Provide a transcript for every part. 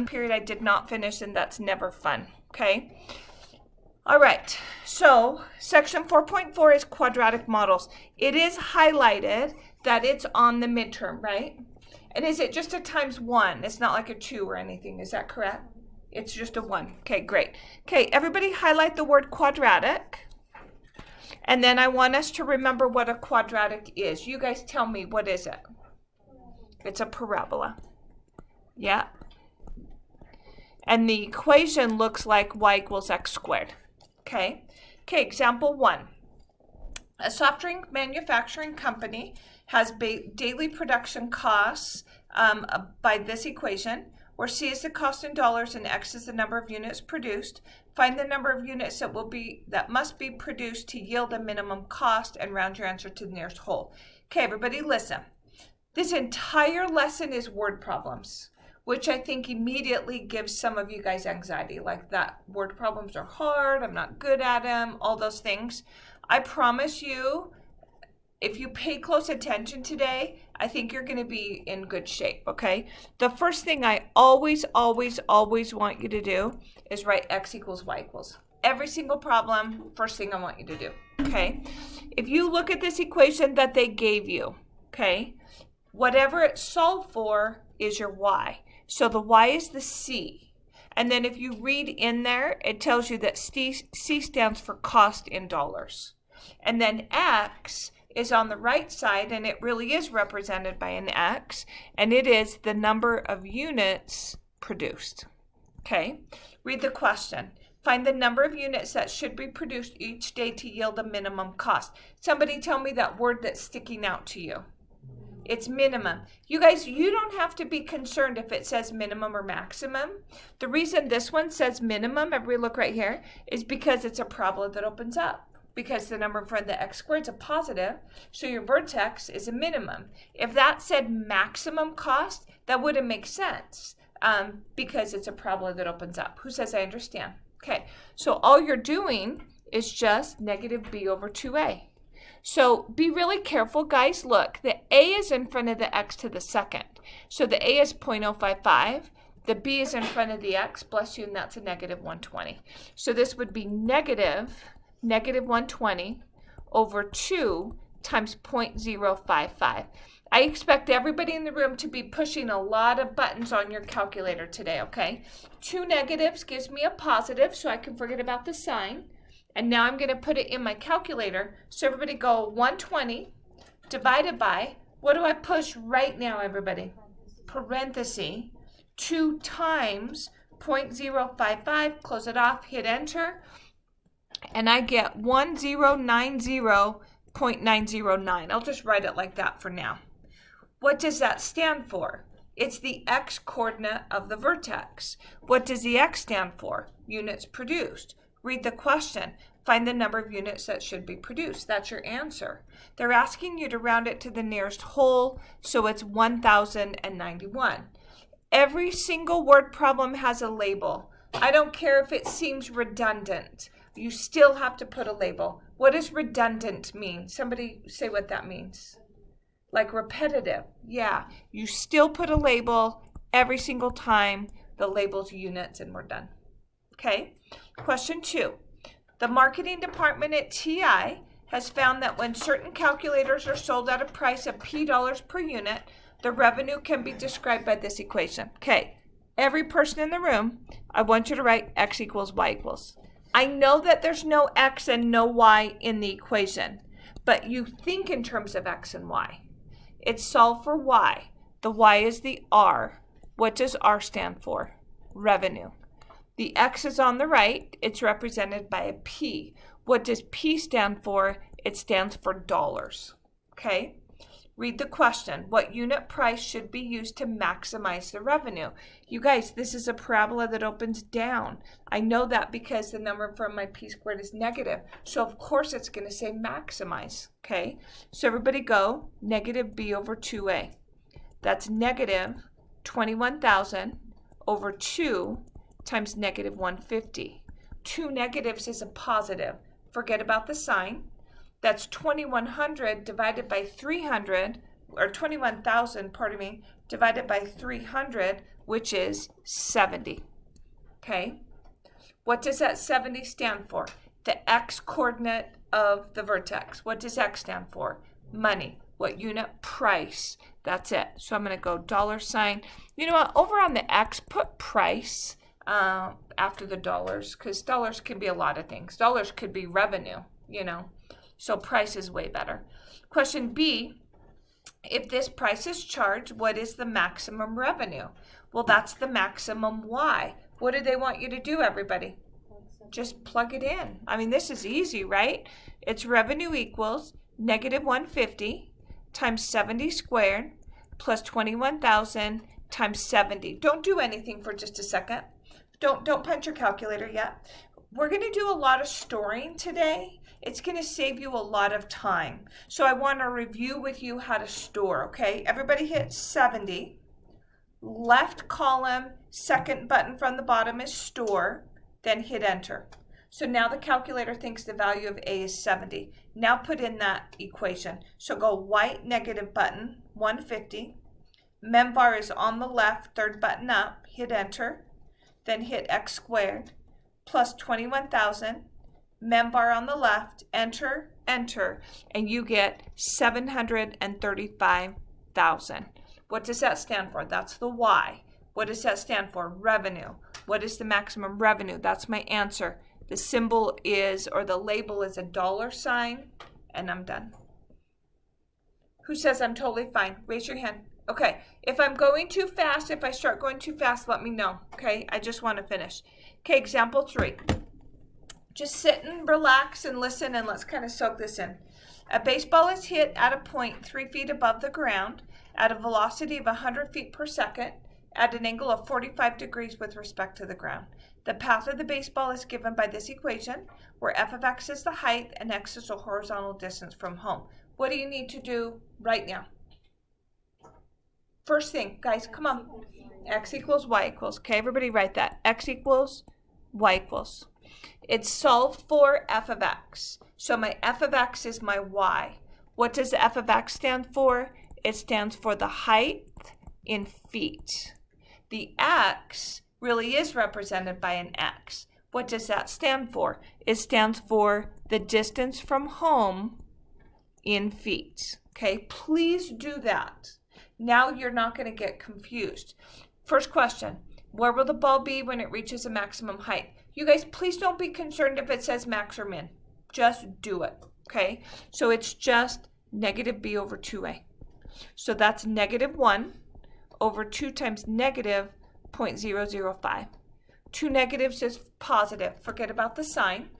period I did not finish, and that's never fun, okay? All right, so section 4.4 is quadratic models. It is highlighted that it's on the midterm, right? And is it just a times 1? It's not like a 2 or anything, is that correct? It's just a 1. Okay, great. Okay, everybody highlight the word quadratic. And then I want us to remember what a quadratic is. You guys tell me, what is it? It's a parabola. Yeah. And the equation looks like y equals x squared. Okay. Okay, example 1. A soft drink manufacturing company has daily production costs by this equation, where C is the cost in dollars and X is the number of units produced. Find the number of units that must be produced to yield a minimum cost and round your answer to the nearest whole. Okay, everybody listen. This entire lesson is word problems, which I think immediately gives some of you guys anxiety, like that word problems are hard, I'm not good at them, all those things. I promise you, if you pay close attention today, I think you're going to be in good shape, okay? The first thing I always want you to do is write x equals y equals. Every single problem, first thing I want you to do, okay? If you look at this equation that they gave you, okay, whatever it's solved for is your y. So the y is the C. And then if you read in there, it tells you that C stands for cost in dollars. And then X is on the right side, and it really is represented by an X, and it is the number of units produced. Okay, read the question. Find the number of units that should be produced each day to yield a minimum cost. Somebody tell me that word that's sticking out to you. It's minimum. You guys, you don't have to be concerned if it says minimum or maximum. The reason this one says minimum, everybody look right here, is because it's a parabola that opens up. Because the number in front of the x squared is a positive, so your vertex is a minimum. If that said maximum cost, that wouldn't make sense because it's a parabola that opens up. Who says I understand? Okay, so all you're doing is just negative b over 2a. So be really careful, guys. Look, the a is in front of the x to the second. So the a is 0.055. The b is in front of the x, bless you, and that's a negative 120. So this would be negative 120 over 2 times 0.055. I expect everybody in the room to be pushing a lot of buttons on your calculator today, okay? 2 negatives gives me a positive, so I can forget about the sign. And now I'm going to put it in my calculator. So everybody go 120 divided by, what do I push right now, everybody? Parenthesis, 2 times 0.055, close it off, hit enter. And I get 1090.909. I'll just write it like that for now. What does that stand for? It's the x coordinate of the vertex. What does the x stand for? Units produced. Read the question. Find the number of units that should be produced. That's your answer. They're asking you to round it to the nearest whole, so it's 1091. Every single word problem has a label. I don't care if it seems redundant. You still have to put a label. What does redundant mean? Somebody say what that means. Like repetitive. Yeah, you still put a label every single time. The label's units and we're done. Okay, question 2. The marketing department at TI has found that when certain calculators are sold at a price of P dollars per unit, the revenue can be described by this equation. Okay, every person in the room, I want you to write x equals y equals. I know that there's no x and no y in the equation, but you think in terms of x and y. It's solved for y. The y is the R. What does R stand for? Revenue. The x is on the right. It's represented by a P. What does P stand for? It stands for dollars. Okay? Read the question. What unit price should be used to maximize the revenue? You guys, this is a parabola that opens down. I know that because the number from my p squared is negative. So of course it's going to say maximize. Okay? So everybody go negative b over 2a. That's negative 21,000 over 2 times negative 150. 2 negatives is a positive. Forget about the sign. That's 2,100 divided by 300, or 21,000, pardon me, divided by 300 which is 70. Okay? What does that 70 stand for? The x coordinate of the vertex. What does x stand for? Money. What unit? Price. That's it. So I'm going to go $sign. You know what? Over on the x, put price after the dollars, because dollars can be a lot of things. Dollars could be revenue, you know. So price is way better. Question B, if this price is charged, what is the maximum revenue? Well, that's the maximum Y. What do they want you to do, everybody? Just plug it in. I mean, this is easy, right? It's revenue equals negative 150 times 70 squared plus 21,000 times 70. Don't do anything for just a second. Don't punch your calculator yet. We're going to do a lot of storing today. It's going to save you a lot of time. So I want to review with you how to store, okay? Everybody hit 70. Left column, second button from the bottom is store, then hit enter. So now the calculator thinks the value of A is 70. Now put in that equation. So go white negative button, 150. Membar is on the left, third button up, hit enter. Then hit x squared plus 21,000. Membar on the left, enter, enter, and you get 735,000. What does that stand for? That's the Y. What does that stand for? Revenue. What is the maximum revenue? That's my answer. The symbol is, or the label is a $sign, and I'm done. Who says I'm totally fine? Raise your hand. Okay, if I'm going too fast, if I start going too fast, let me know, okay? I just want to finish. Okay, example 3. Just sit and relax and listen, and let's kind of soak this in. A baseball is hit at a point 3 feet above the ground at a velocity of 100 feet per second at an angle of 45 degrees with respect to the ground. The path of the baseball is given by this equation, where f of x is the height and x is the horizontal distance from home. What do you need to do right now? First thing, guys, come on. X equals y equals. Okay, everybody write that. X equals y equals. It's solved for f of x. So my f of x is my y. What does f of x stand for? It stands for the height in feet. The x really is represented by an x. What does that stand for? It stands for the distance from home in feet. Okay, please do that. Now you're not going to get confused. First question, where will the ball be when it reaches a maximum height? You guys, please don't be concerned if it says max or min. Just do it, okay? So it's just negative b over 2a. So that's negative 1 over 2 times negative 0.005. 2 negatives is positive. Forget about the sign.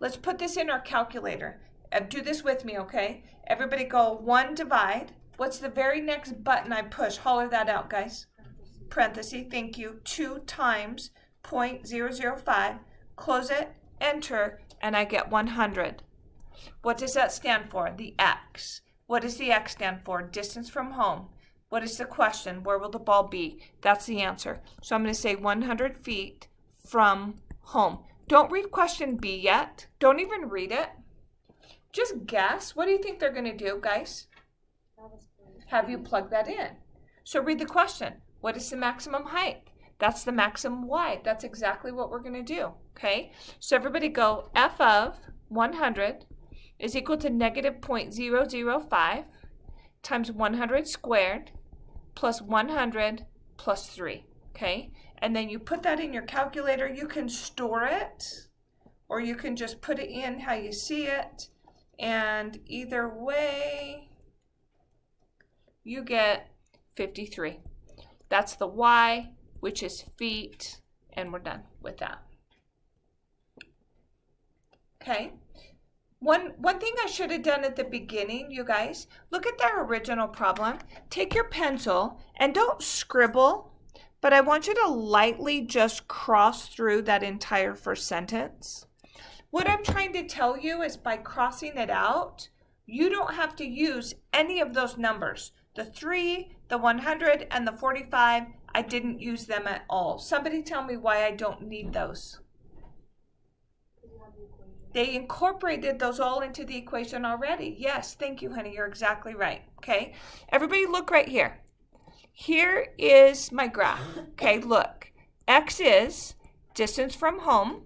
Let's put this in our calculator. Do this with me, okay? Everybody go 1 divide. What's the very next button I push? Holler that out, guys. Parenthesis, thank you. 2 times 0.005. Close it, enter, and I get 100. What does that stand for? The x. What does the x stand for? Distance from home. What is the question? Where will the ball be? That's the answer. So I'm going to say 100 feet from home. Don't read question B yet. Don't even read it. Just guess. What do you think they're going to do, guys? Have you plugged that in? So read the question. What is the maximum height? That's the maximum y. That's exactly what we're going to do. Okay? So everybody go f of 100 is equal to negative 0.005 times 100 squared plus 100 plus 3. Okay? And then you put that in your calculator. You can store it, or you can just put it in how you see it. And either way, you get 53. That's the y, which is feet, and we're done with that. Okay. One thing I should have done at the beginning, you guys, look at their original problem. Take your pencil and don't scribble, but I want you to lightly just cross through that entire first sentence. What I'm trying to tell you is by crossing it out, you don't have to use any of those numbers. The 3, the 100, and the 45, I didn't use them at all. Somebody tell me why I don't need those. They incorporated those all into the equation already. Yes, thank you, honey. You're exactly right. Okay, everybody look right here. here is my graph. Okay, look. X is distance from home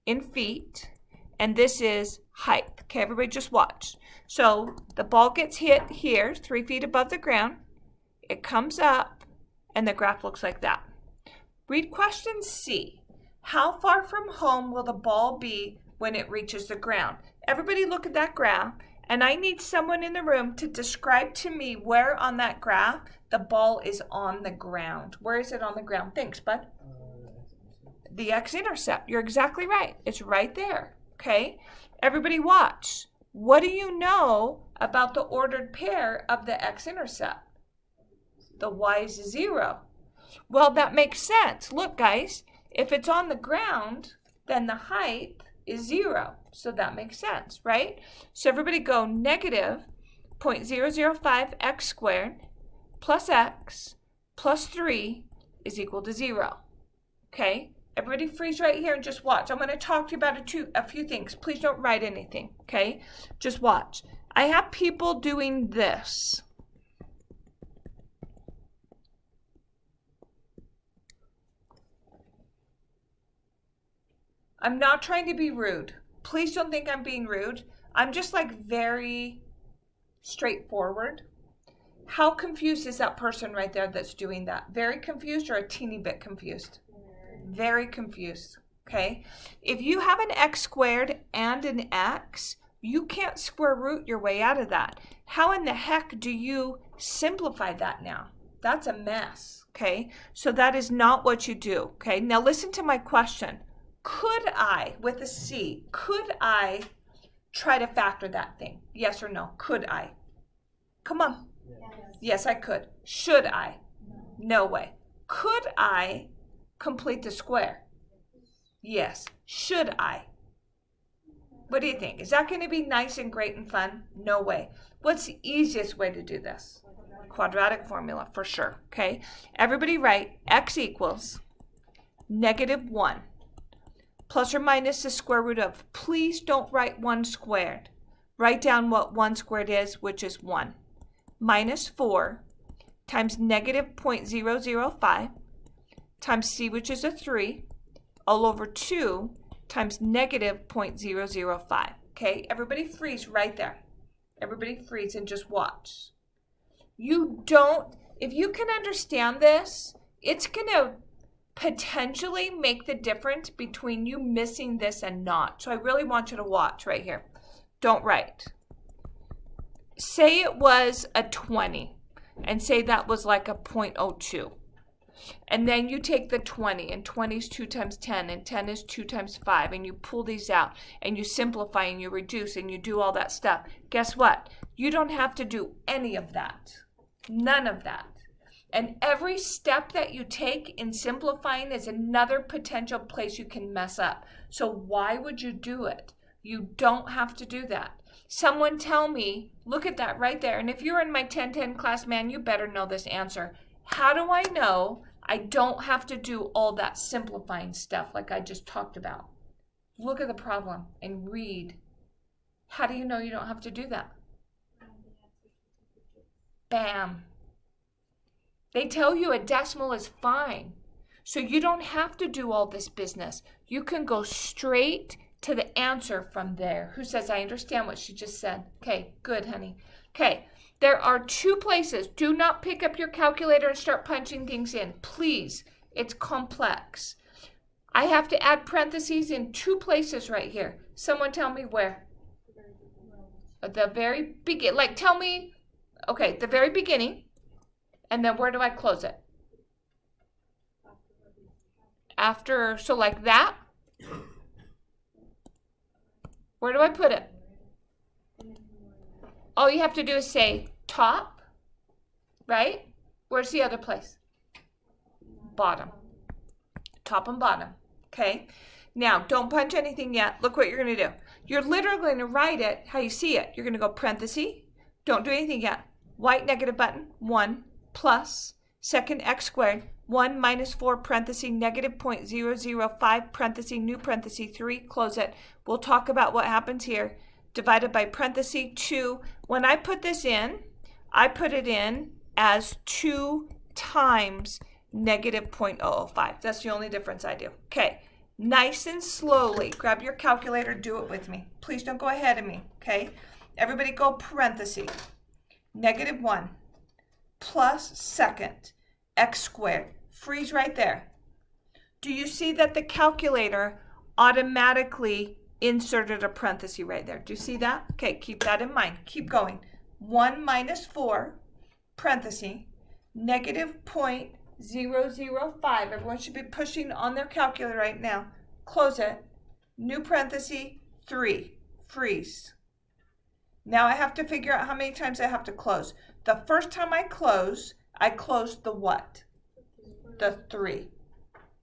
in feet, and this is height. Okay, everybody just watch. So the ball gets hit here, 3 feet above the ground. It comes up, and the graph looks like that. Read question C. How far from home will the ball be when it reaches the ground? Everybody look at that graph, and I need someone in the room to describe to me where on that graph the ball is on the ground. Where is it on the ground? Thanks, bud. The x-intercept. You're exactly right. It's right there. Okay? Everybody watch. What do you know about the ordered pair of the x-intercept? The y is 0. Well, that makes sense. Look, guys, if it's on the ground, then the height is 0. So that makes sense, right? So everybody go negative 0.005 x squared plus x plus 3 is equal to 0. Okay? Everybody freeze right here and just watch. I'm going to talk to you about a few things. Please don't write anything, okay? Just watch. I have people doing this. I'm not trying to be rude. Please don't think I'm being rude. I'm just like very straightforward. How confused is that person right there that's doing that? Very confused or a teeny bit confused? Very confused, okay? If you have an x squared and an x, you can't square root your way out of that. How in the heck do you simplify that now? That's a mess, okay? So that is not what you do, okay? Now listen to my question. Could I, with a C, could I try to factor that thing? Yes or no? Could I? Come on. Yes, I could. Should I? No way. Could I complete the square? Yes. Should I? What do you think? Is that going to be nice and great and fun? No way. What's the easiest way to do this? Quadratic formula, for sure. Okay? Everybody write x equals negative 1 plus or minus the square root of. Please don't write 1 squared. Write down what 1 squared is, which is 1. Minus 4 times negative 0.005 times c, which is a 3, all over 2 times negative 0.005. Okay, everybody freeze right there. Everybody freeze and just watch. If you can understand this, it's going to potentially make the difference between you missing this and not. So I really want you to watch right here. Don't write. Say it was a 20 and say that was like a 0.02. And then you take the 20, and 20 is 2 times 10, and 10 is 2 times 5, and you pull these out, and you simplify, and you reduce, and you do all that stuff. Guess what? You don't have to do any of that. None of that. And every step that you take in simplifying is another potential place you can mess up. So why would you do it? You don't have to do that. Someone tell me, look at that right there. And if you're in my 10-10 class, man, you better know this answer. How do I know I don't have to do all that simplifying stuff like I just talked about? Look at the problem and read. How do you know you don't have to do that? Bam. They tell you a decimal is fine. So you don't have to do all this business. You can go straight to the answer from there. Who says, I understand what she just said? Okay, good, honey. Okay, there are 2 places. Do not pick up your calculator and start punching things in. Please, it's complex. I have to add parentheses in 2 places right here. Someone tell me where. At the very beginning. Like, tell me, okay, the very beginning. And then where do I close it? After, so like that. Where do I put it? All you have to do is say top, right? Where's the other place? Bottom. Top and bottom, okay? Now, don't punch anything yet. Look what you're going to do. You're literally going to write it how you see it. You're going to go parenthesis. Don't do anything yet. White negative button, 1 plus second x squared, 1 minus 4 parenthesis negative 0.005 parenthesis new parenthesis 3, close it. We'll talk about what happens here. Divided by parenthesis 2. When I put this in, I put it in as 2 times negative 0.005. That's the only difference I do. Okay, nice and slowly. Grab your calculator, do it with me. Please don't go ahead of me, okay? Everybody go parenthesis. Negative 1 plus second x squared. Freeze right there. Do you see that the calculator automatically inserted a parenthesis right there? Do you see that? Okay, keep that in mind. Keep going. 1 minus 4, parenthesis, negative 0.005. Everyone should be pushing on their calculator right now. Close it. New parenthesis, 3. Freeze. Now I have to figure out how many times I have to close. The first time I close the what? The 3.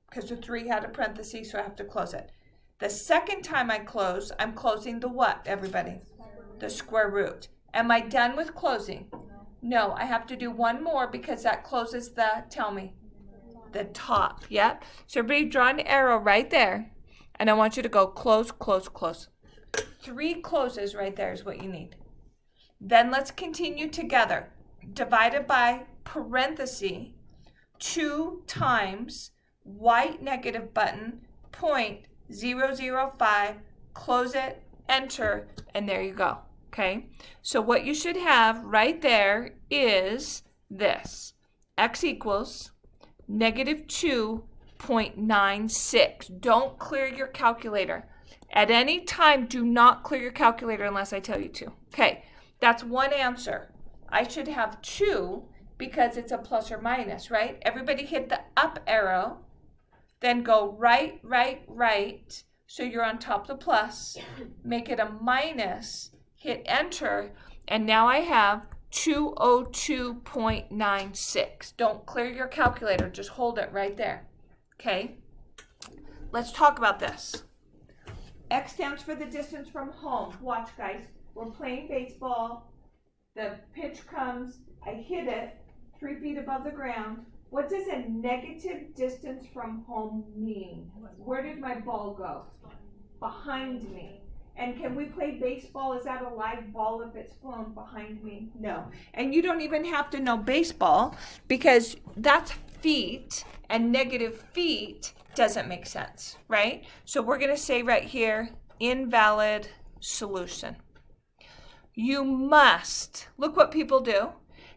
Because the 3 had a parenthesis, so I have to close it. The second time I close, I'm closing the what, everybody? The square root. Am I done with closing? No, I have to do one more because that closes the, tell me, the top. Yep. So everybody draw an arrow right there, and I want you to go close, close, close. 3 closes right there is what you need. Then let's continue together. Divided by parenthesis, 2 times white negative button, 0.005, close it, enter, and there you go. Okay, so what you should have right there is this. X equals negative 2.96. Don't clear your calculator. At any time, do not clear your calculator unless I tell you to. Okay, that's one answer. I should have 2 because it's a plus or minus, right? Everybody hit the up arrow, then go right, right, right, so you're on top of the plus. Make it a minus, hit enter, and now I have 202.96. Don't clear your calculator, just hold it right there. Okay, let's talk about this. X stands for the distance from home. Watch, guys. We're playing baseball. The pitch comes. I hit it 3 feet above the ground. What does a negative distance from home mean? Where did my ball go? Behind me. And can we play baseball? Is that a live ball if it's flown behind me? No. And you don't even have to know baseball because that's feet, and negative feet doesn't make sense, right? So we're going to say right here, invalid solution. You must, look what people do.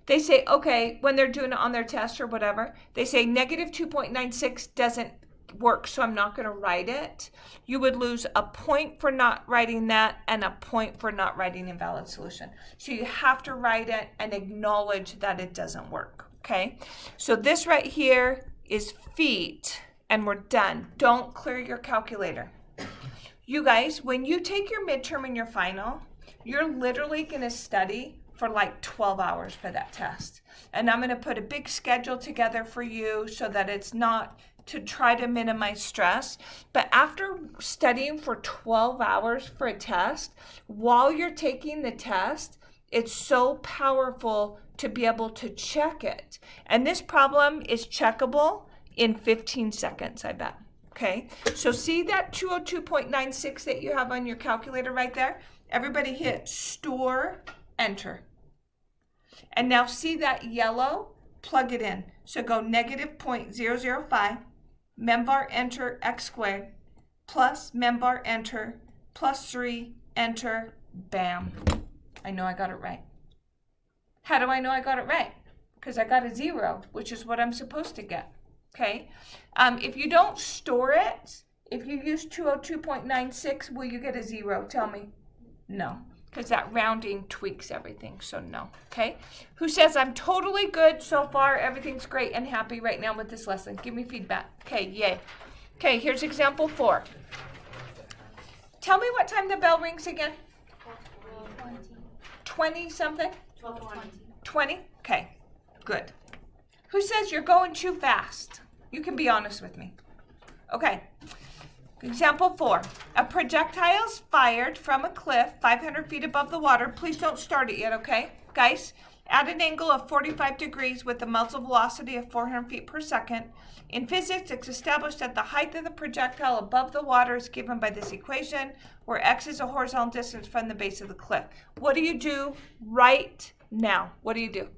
They say, okay, when they're doing it on their test or whatever, they say negative 2.96 doesn't work, so I'm not going to write it. You would lose a point for not writing that and a point for not writing invalid solution. So you have to write it and acknowledge that it doesn't work, okay? So this right here is feet, and we're done. Don't clear your calculator. You guys, when you take your midterm and your final, you're literally going to study for like 12 hours for that test. And I'm going to put a big schedule together for you so that it's not to try to minimize stress. But after studying for 12 hours for a test, while you're taking the test, it's so powerful to be able to check it. And this problem is checkable in 15 seconds, I bet. Okay, so see that 202.96 that you have on your calculator right there? Everybody hit store, enter. And now see that yellow? Plug it in. So go negative 0.005, membar enter x squared, plus membar enter, plus 3, enter, bam. I know I got it right. How do I know I got it right? Because I got a 0, which is what I'm supposed to get. Okay? If you don't store it, if you use 202.96, will you get a 0? Tell me. No. Because that rounding tweaks everything, so no. Okay? Who says I'm totally good so far, everything's great and happy right now with this lesson? Give me feedback. Okay, yay. Okay, here's example 4. Tell me what time the bell rings again. 20 something? 12:20. 20? Okay, good. Who says you're going too fast? You can be honest with me. Okay. Example 4. A projectile is fired from a cliff 500 feet above the water. Please don't start it yet, okay? Guys, at an angle of 45 degrees with a muzzle velocity of 400 feet per second. In physics, it's established that the height of the projectile above the water is given by this equation, where x is a horizontal distance from the base of the cliff. What do you do right now? What do you do?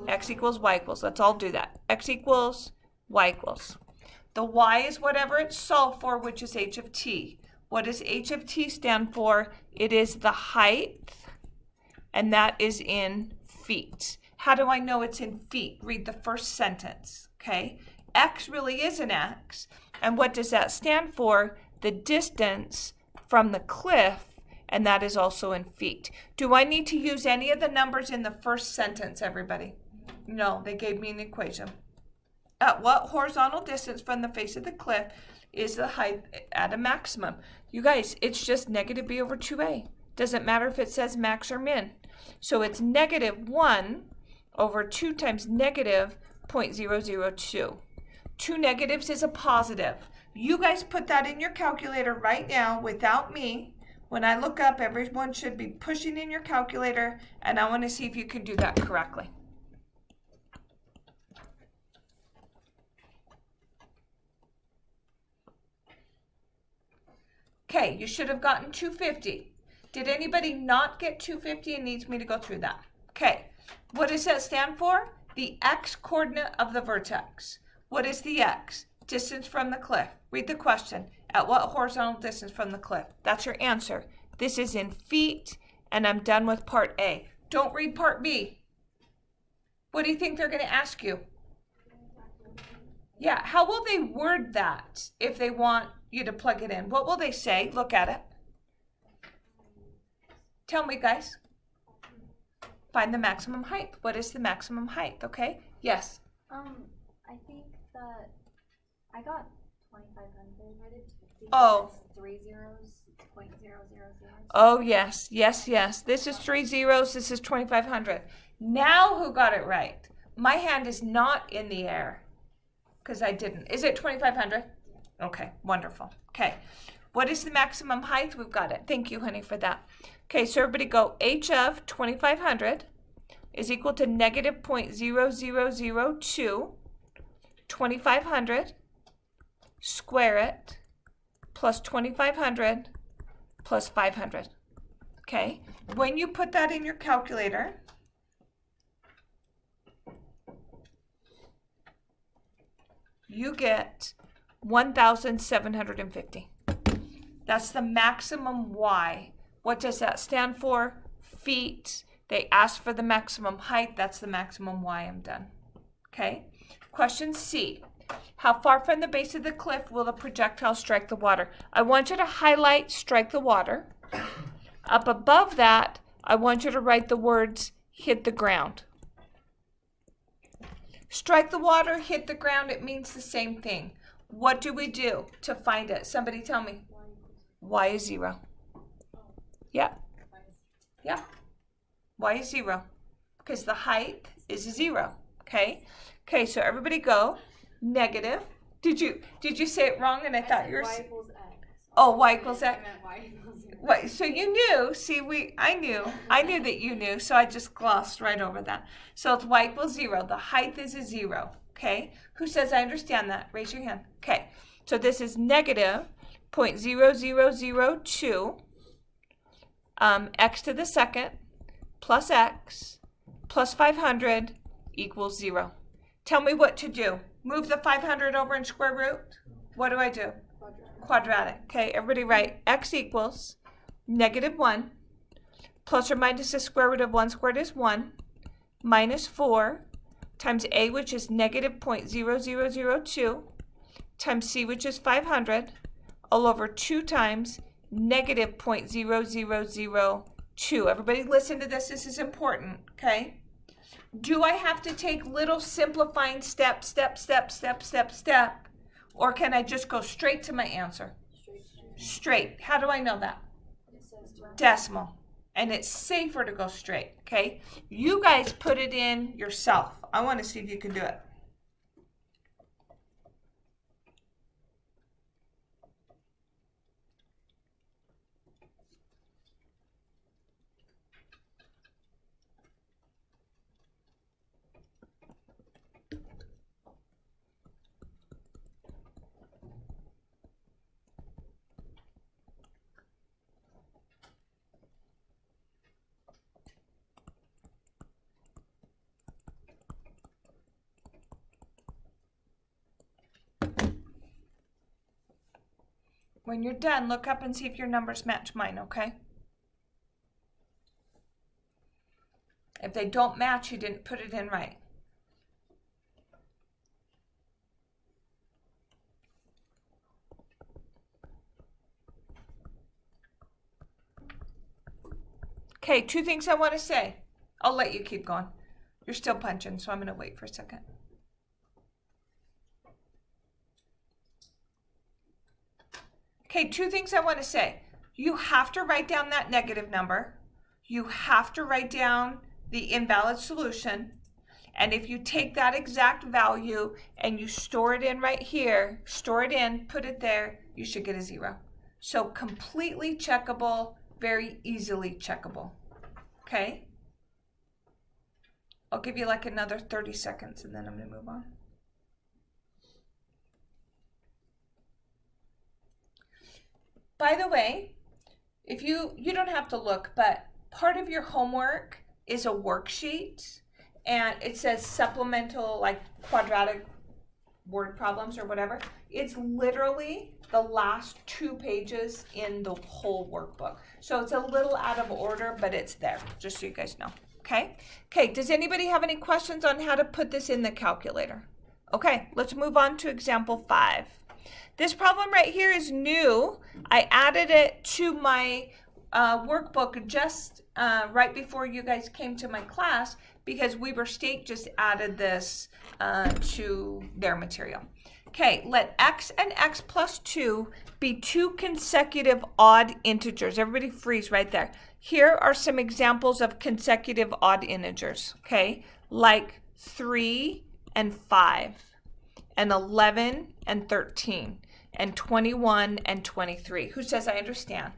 X equals y equals. Let's all do that. X equals y equals. The y is whatever it's solved for, which is h of t. What does h of t stand for? It is the height, and that is in feet. How do I know it's in feet? Read the first sentence, okay? X really is an x. And what does that stand for? The distance from the cliff, and that is also in feet. Do I need to use any of the numbers in the first sentence, everybody? No, they gave me an equation. At what horizontal distance from the face of the cliff is the height at a maximum? You guys, it's just negative b over 2a. Doesn't matter if it says max or min. So it's negative 1 over 2 times negative 0.002. Two negatives is a positive. You guys put that in your calculator right now without me. When I look up, everyone should be pushing in your calculator, and I want to see if you can do that correctly. Okay, you should have gotten 250. Did anybody not get 250 and needs me to go through that? Okay, what does that stand for? The x coordinate of the vertex. What is the x? Distance from the cliff. Read the question. At what horizontal distance from the cliff? That's your answer. This is in feet, and I'm done with part A. Don't read part B. What do you think they're going to ask you? Yeah, how will they word that if they want you to plug it in? What will they say? Look at it. Tell me, guys. Find the maximum height. What is the maximum height? Okay. Yes. I think that I got 2,500. Oh. 3 zeros, 0.000. Oh, yes, yes, yes. This is 3 zeros. This is 2,500. Now who got it right? My hand is not in the air because I didn't. Is it 2,500? Okay, wonderful. Okay. What is the maximum height? We've got it. Thank you, honey, for that. Okay, so everybody go. H of 2,500 is equal to negative 0.0002. 2,500, square it, plus 2,500, plus 500. Okay, when you put that in your calculator, you get 1,750. That's the maximum y. What does that stand for? Feet. They asked for the maximum height. That's the maximum y. I'm done. Okay. Question C. How far from the base of the cliff will the projectile strike the water? I want you to highlight strike the water. Up above that, I want you to write the words hit the ground. Strike the water, hit the ground, it means the same thing. What do we do to find it? Somebody tell me. Y is 0. Yeah. Yeah. Y is 0. Because the height is 0. Okay? Okay, so everybody go. Negative. Did you say it wrong and I thought you were... Y equals X. Oh, y equals X. I meant Y equals 0. Wait, so you knew. See, I knew that you knew, so I just glossed right over that. So it's y equals 0. The height is a 0. Okay? Who says I understand that? Raise your hand. Okay. So this is negative 0.0002 x to the second plus x plus 500 equals 0. Tell me what to do. Move the 500 over in square root. What do I do? Quadratic. Okay, everybody write x equals negative 1 plus or minus the square root of 1 squared is 1 minus 4 times a, which is negative 0.0002, times c, which is 500, all over 2 times negative 0.0002. Everybody listen to this. This is important, okay? Do I have to take little simplifying step, or can I just go straight to my answer? Straight. How do I know that? Decimal. And it's safer to go straight, okay? You guys put it in yourself. I want to see if you can do it. When you're done, look up and see if your numbers match mine, okay? If they don't match, you didn't put it in right. Okay, 2 things I want to say. I'll let you keep going. You're still punching, so I'm going to wait for a second. Okay, 2 things I want to say. You have to write down that negative number. You have to write down the invalid solution. And if you take that exact value and you store it in right here, store it in, put it there, you should get a 0. So completely checkable, very easily checkable. Okay? I'll give you like another 30 seconds and then I'm going to move on. By the way, if you don't have to look, but part of your homework is a worksheet and it says supplemental like quadratic word problems or whatever. It's literally the last 2 pages in the whole workbook. So it's a little out of order, but it's there, just so you guys know. Okay? Okay, does anybody have any questions on how to put this in the calculator? Okay, let's move on to example 5. This problem right here is new. I added it to my workbook just right before you guys came to my class because Weber State just added this to their material. Okay, let x and x plus 2 be 2 consecutive odd integers. Everybody freeze right there. Here are some examples of consecutive odd integers, okay? Like 3 and 5, and 11 and 13, and 21 and 23. Who says I understand?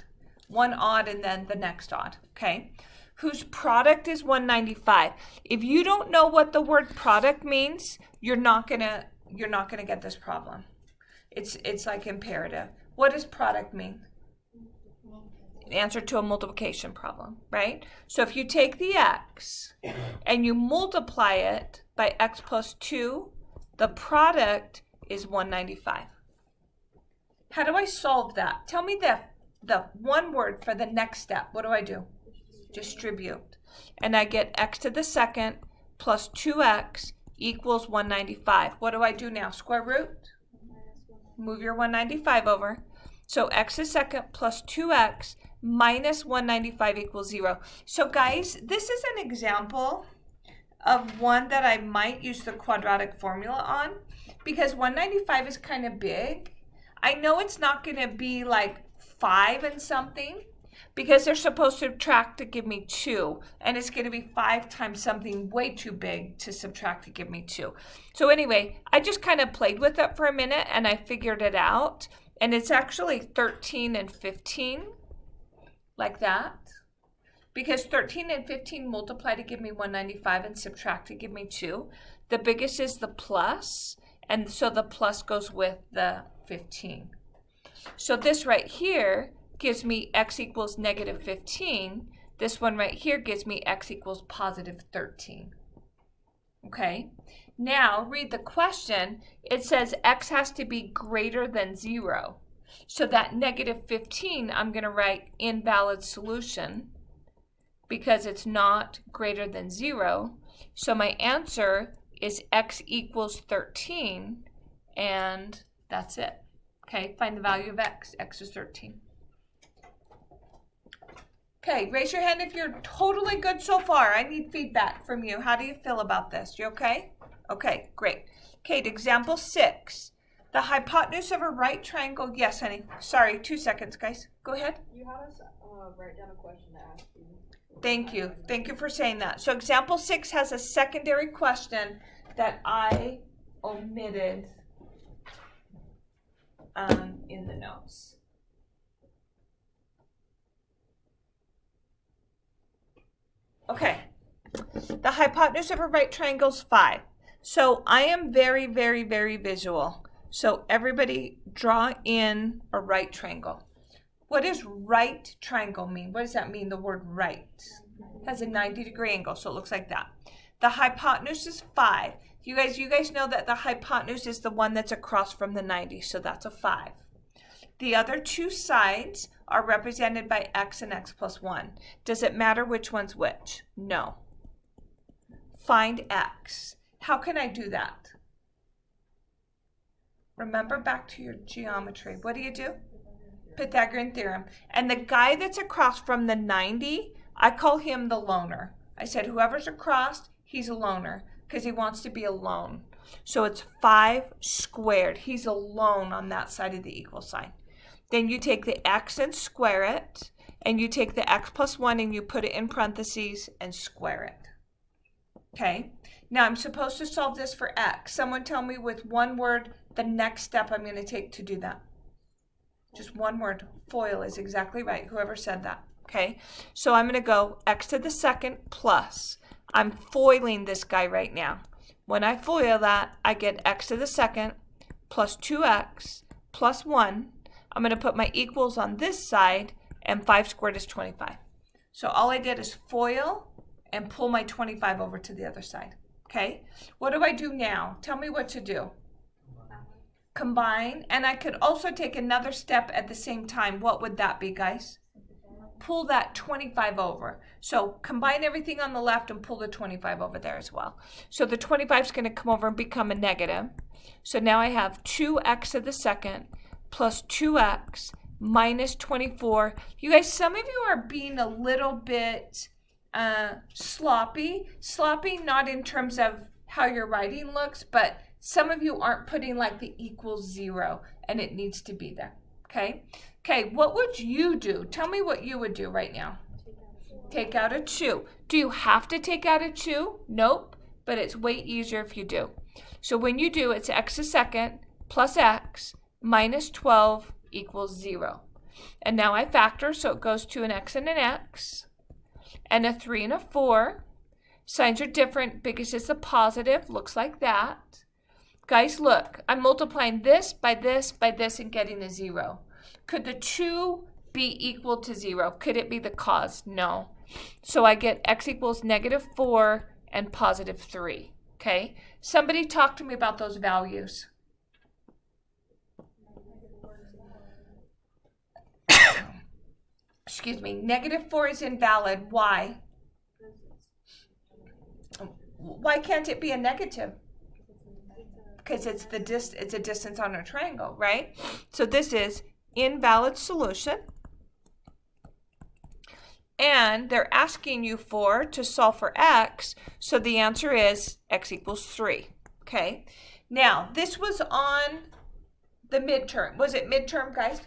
One odd and then the next odd, okay? Whose product is 195. If you don't know what the word product means, you're not gonna get this problem. It's like imperative. What does product mean? Answer to a multiplication problem, right? So if you take the x and you multiply it by x plus 2, the product is 195. How do I solve that? Tell me the one word for the next step. What do I do? Distribute. And I get x to the second plus 2x equals 195. What do I do now? Square root? Move your 195 over. So x to the second plus 2x minus 195 equals 0. So guys, this is an example of one that I might use the quadratic formula on because 195 is kind of big. I know it's not going to be like 5 and something because they're supposed to subtract to give me 2, and it's going to be 5 times something way too big to subtract to give me 2. So anyway, I just kind of played with it for a minute and I figured it out, and it's actually 13 and 15 like that, because 13 and 15 multiply to give me 195 and subtract to give me 2. The biggest is the plus, and so the plus goes with the 15. So this right here gives me x equals negative 15. This one right here gives me x equals positive 13. Okay, now read the question. It says x has to be greater than 0. So that negative 15, I'm going to write invalid solution because it's not greater than 0. So my answer is x equals 13, and that's it. Okay, find the value of x. X is 13. Okay, raise your hand if you're totally good so far. I need feedback from you. How do you feel about this? You okay? Okay, great. Okay, example 6. The hypotenuse of a right triangle. Yes, honey. Sorry, 2 seconds, guys. Go ahead. You had us write down a question to ask you. Thank you. Thank you for saying that. So example 6 has a secondary question that I omitted in the notes. Okay. The hypotenuse of a right triangle is 5. So I am very, very, very visual. So everybody draw in a right triangle. What does right triangle mean? What does that mean, the word right? It has a 90-degree angle, so it looks like that. The hypotenuse is 5. You guys know that the hypotenuse is the one that's across from the 90, so that's a 5. The other two sides are represented by x and x plus 1. Does it matter which one's which? No. Find x. How can I do that? Remember back to your geometry. What do? Pythagorean theorem. And the guy that's across from the 90, I call him the loner. I said whoever's across, he's a loner because he wants to be alone. So it's 5 squared. He's alone on that side of the equal sign. Then you take the x and square it, and you take the x plus 1 and you put it in parentheses and square it. Okay, now I'm supposed to solve this for x. Someone tell me with one word the next step I'm going to take to do that. Just one word. FOIL is exactly right. Whoever said that. Okay, so I'm going to go x to the second plus. I'm foiling this guy right now. When I FOIL that, I get x to the second plus 2x plus 1. I'm going to put my equals on this side, and 5 squared is 25. So all I did is FOIL and pull my 25 over to the other side. Okay, what do I do now? Tell me what to do. Combine, and I could also take another step at the same time. What would that be, guys? Pull that 25 over. So combine everything on the left and pull the 25 over there as well. So the 25 is going to come over and become a negative. So now I have 2x to the second plus 2x minus 24. You guys, some of you are being a little bit sloppy. Sloppy not in terms of how your writing looks, but some of you aren't putting like the equals 0, and it needs to be there. Okay? Okay, what would you do? Tell me what you would do right now. Take out a 2. Do you have to take out a 2? Nope, but it's way easier if you do. So when you do, it's x to the second plus x minus 12 equals 0. And now I factor, so it goes to an x and an x, and a 3 and a 4. Signs are different because it's a positive, looks like that. Guys, look, I'm multiplying this, and getting a 0. Could the 2 be equal to 0? Could it be the cause? No. So I get x equals negative 4 and positive 3. Okay? Somebody talk to me about those values. Excuse me. Negative 4 is invalid. Why? Why can't it be a negative? Because it's a distance on a triangle, right? So this is invalid solution. And they're asking you to solve for x, so the answer is x equals 3. Okay? Now, this was on the midterm. Was it midterm, guys?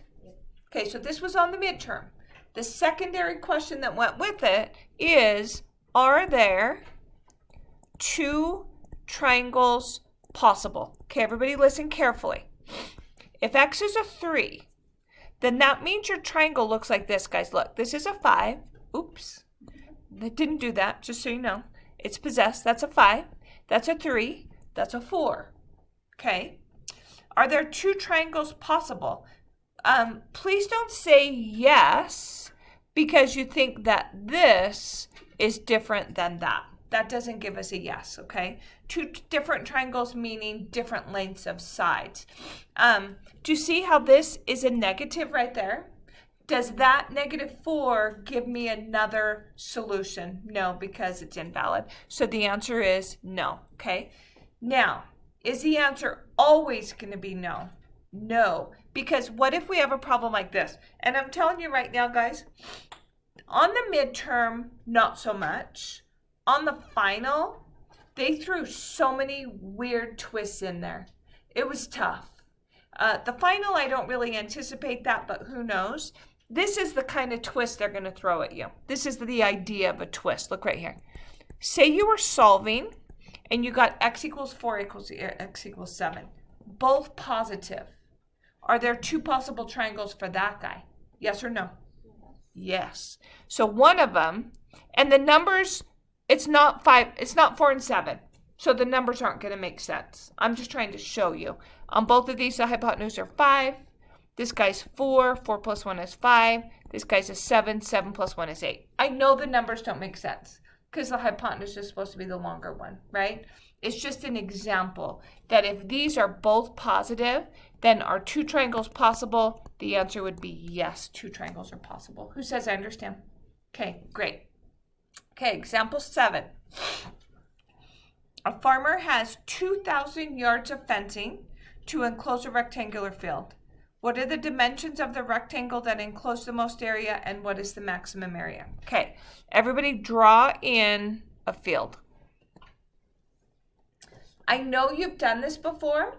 Okay, so this was on the midterm. The secondary question that went with it is, are there 2 triangles possible? Okay, everybody listen carefully. If x is a 3, then that means your triangle looks like this, guys. Look, this is a 5. Oops, that didn't do that, just so you know. It's possessed. That's a 5. That's a 3. That's a 4. Okay. Are there 2 triangles possible? Please don't say yes because you think that this is different than that. That doesn't give us a yes, okay? 2 different triangles meaning different lengths of sides. Do you see how this is a negative right there? Does that negative 4 give me another solution? No, because it's invalid. So the answer is no, okay? Now, is the answer always going to be no? No, because what if we have a problem like this? And I'm telling you right now, guys, on the midterm, not so much. On the final, they threw so many weird twists in there. It was tough. The final, I don't really anticipate that, but who knows? This is the kind of twist they're going to throw at you. This is the idea of a twist. Look right here. Say you were solving and you got x equals 4 equals x equals 7. Both positive. Are there 2 possible triangles for that guy? Yes or no? Yes. So one of them, and the numbers, it's not 5, it's not 4 and 7. So the numbers aren't going to make sense. I'm just trying to show you. On both of these, the hypotenuse are 5. This guy's 4. 4 plus 1 is 5. This guy's a 7. 7 plus 1 is 8. I know the numbers don't make sense because the hypotenuse is supposed to be the longer one, right? It's just an example that if these are both positive, then are 2 triangles possible? The answer would be yes, 2 triangles are possible. Who says I understand? Okay, great. Okay, example 7. A farmer has 2,000 yards of fencing to enclose a rectangular field. What are the dimensions of the rectangle that enclose the most area, and what is the maximum area? Okay, everybody draw in a field. I know you've done this before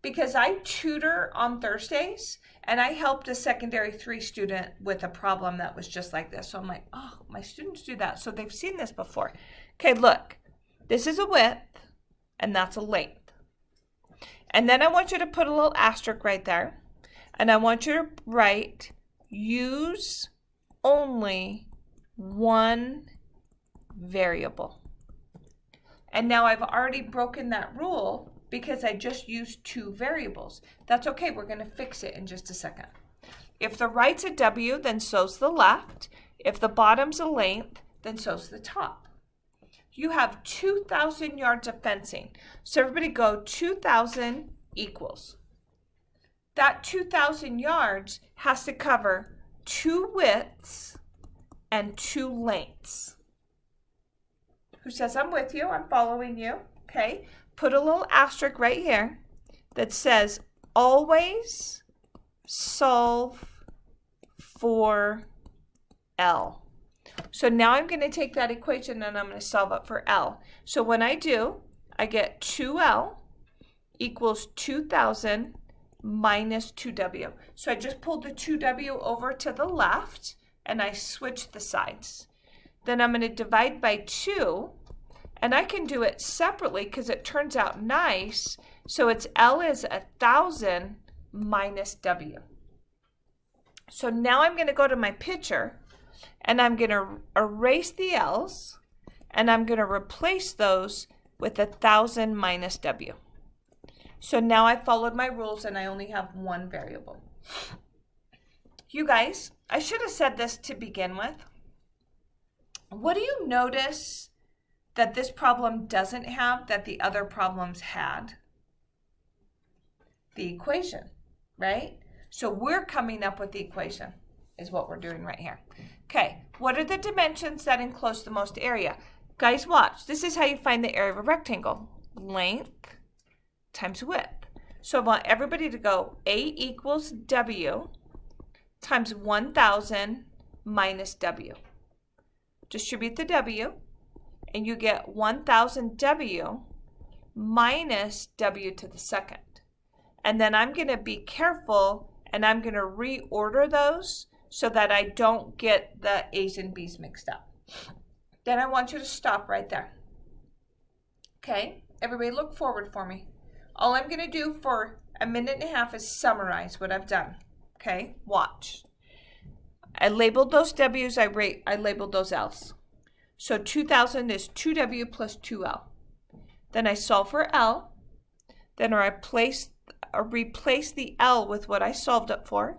because I tutor on Thursdays, and I helped a secondary 3 student with a problem that was just like this. So I'm like, oh, my students do that. So they've seen this before. Okay, look, this is a width, and that's a length. And then I want you to put a little asterisk right there. And I want you to write, use only one variable. And now I've already broken that rule because I just used 2 variables. That's okay, we're gonna fix it in just a second. If the right's a W, then so's the left. If the bottom's a length, then so's the top. You have 2,000 yards of fencing. So everybody go 2,000 equals. That 2,000 yards has to cover 2 widths and 2 lengths. Who says I'm with you? I'm following you. Okay. Put a little asterisk right here that says always solve for L. So now I'm going to take that equation and I'm going to solve it for L. So when I do, I get 2L equals 2,000 minus 2W. So I just pulled the 2W over to the left and I switched the sides. Then I'm going to divide by 2, and I can do it separately because it turns out nice. So it's L is 1,000 minus W. So now I'm going to go to my picture and I'm going to erase the L's and I'm going to replace those with 1,000 minus W. So now I followed my rules and I only have one variable. You guys, I should have said this to begin with. What do you notice that this problem doesn't have that the other problems had? The equation, right? So we're coming up with the equation is what we're doing right here. Okay, what are the dimensions that enclose the most area? Guys, watch. This is how you find the area of a rectangle. Length times width. So I want everybody to go A equals W times 1,000 minus W. Distribute the W, and you get 1,000 W minus W to the second. And then I'm going to be careful, and I'm going to reorder those so that I don't get the A's and B's mixed up. Then I want you to stop right there. Okay, everybody look forward for me. All I'm going to do for a minute and a half is summarize what I've done. Okay, watch. I labeled those W's, I labeled those L's. So 2,000 is 2W plus 2L. Then I solve for L. Then I replace the L with what I solved it for.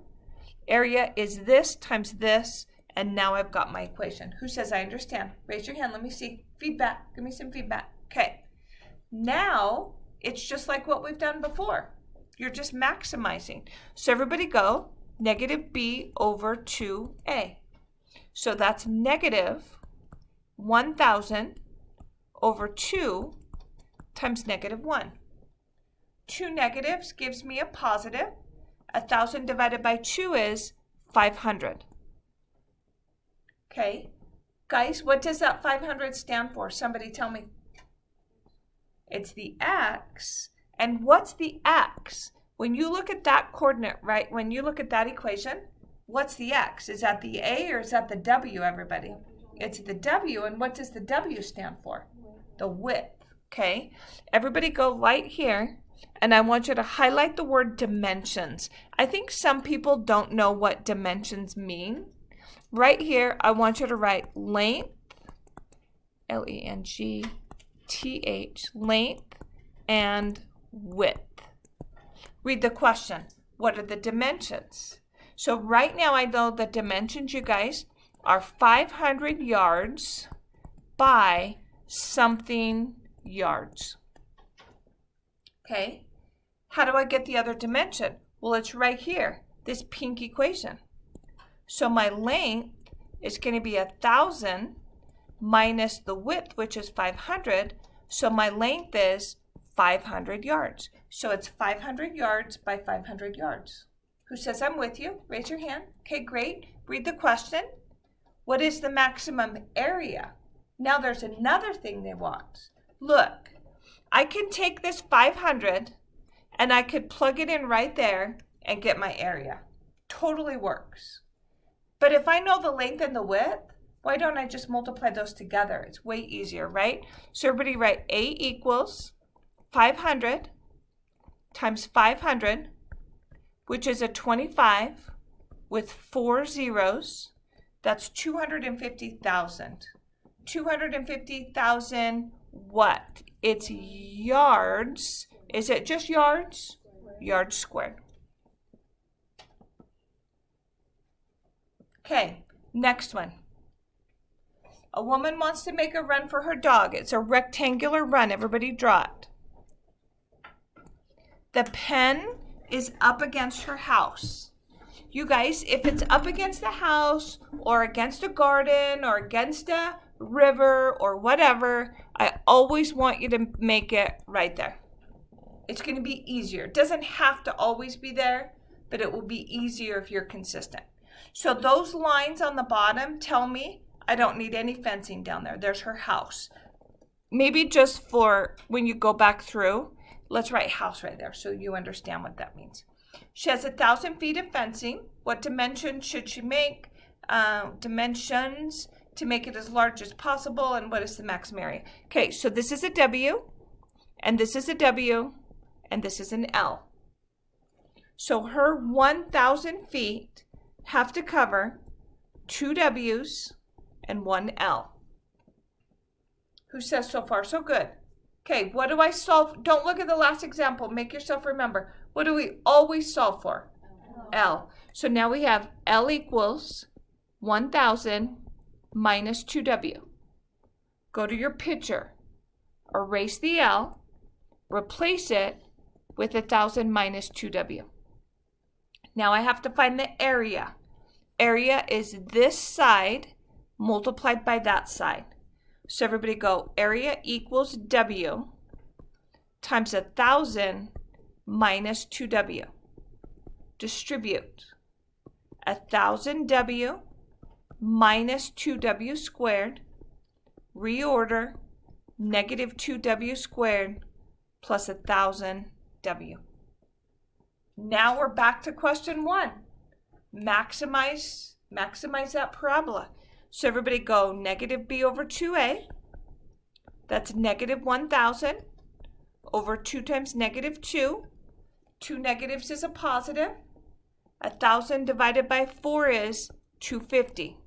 Area is this times this, and now I've got my equation. Who says I understand? Raise your hand, let me see. Feedback, give me some feedback. Okay, now it's just like what we've done before. You're just maximizing. So everybody go negative B over 2A. So that's negative 1,000 over 2 times negative 1. 2 negatives gives me a positive. 1,000 divided by 2 is 500. Okay, guys, what does that 500 stand for? Somebody tell me. It's the X. And what's the X? When you look at that coordinate, right, when you look at that equation, what's the X? Is that the A or is that the W, everybody? It's the W, and what does the W stand for? The width, okay? Everybody go right here, and I want you to highlight the word dimensions. I think some people don't know what dimensions mean. Right here, I want you to write length, L-E-N-G-T-H, length and width. Read the question. What are the dimensions? So right now I know the dimensions, you guys, are 500 yards by something yards. Okay? How do I get the other dimension? Well, it's right here, this pink equation. So my length is going to be 1,000 minus the width, which is 500. So my length is 500 yards. So it's 500 yards by 500 yards. Who says I'm with you? Raise your hand. Okay, great. Read the question. What is the maximum area? Now there's another thing they want. Look, I can take this 500 and I could plug it in right there and get my area. Totally works. But if I know the length and the width, why don't I just multiply those together? It's way easier, right? So everybody write A equals 500 times 500, which is a 25 with 4 zeros. That's 250,000. 250,000 what? It's yards. Is it just yards? Yards squared. Okay, next one. A woman wants to make a run for her dog. It's a rectangular run. Everybody draw it. The pen is up against her house. You guys, if it's up against the house or against a garden or against a river or whatever, I always want you to make it right there. It's going to be easier. It doesn't have to always be there, but it will be easier if you're consistent. So those lines on the bottom tell me I don't need any fencing down there. There's her house. Maybe just for when you go back through, let's write house right there so you understand what that means. She has 1,000 feet of fencing. What dimensions should she make? Dimensions to make it as large as possible. And what is the maximum area? Okay, so this is a W, and this is a W, and this is an L. So her 1,000 feet have to cover 2 W's and 1 L. Who says so far so good? Okay, what do I solve? Don't look at the last example. Make yourself remember. What do we always solve for? L. So now we have L equals 1,000 minus 2W. Go to your picture. Erase the L. Replace it with 1,000 minus 2W. Now I have to find the area. Area is this side multiplied by that side. So everybody go, area equals W times 1,000 minus 2W. Distribute. 1,000 W minus 2W squared. Reorder. Negative 2W squared plus 1,000 W. Now we're back to question 1. Maximize that parabola. So everybody go negative B over 2A. That's negative 1,000 over 2 times negative 2. 2 negatives is a positive. 1,000 divided by 4 is 250.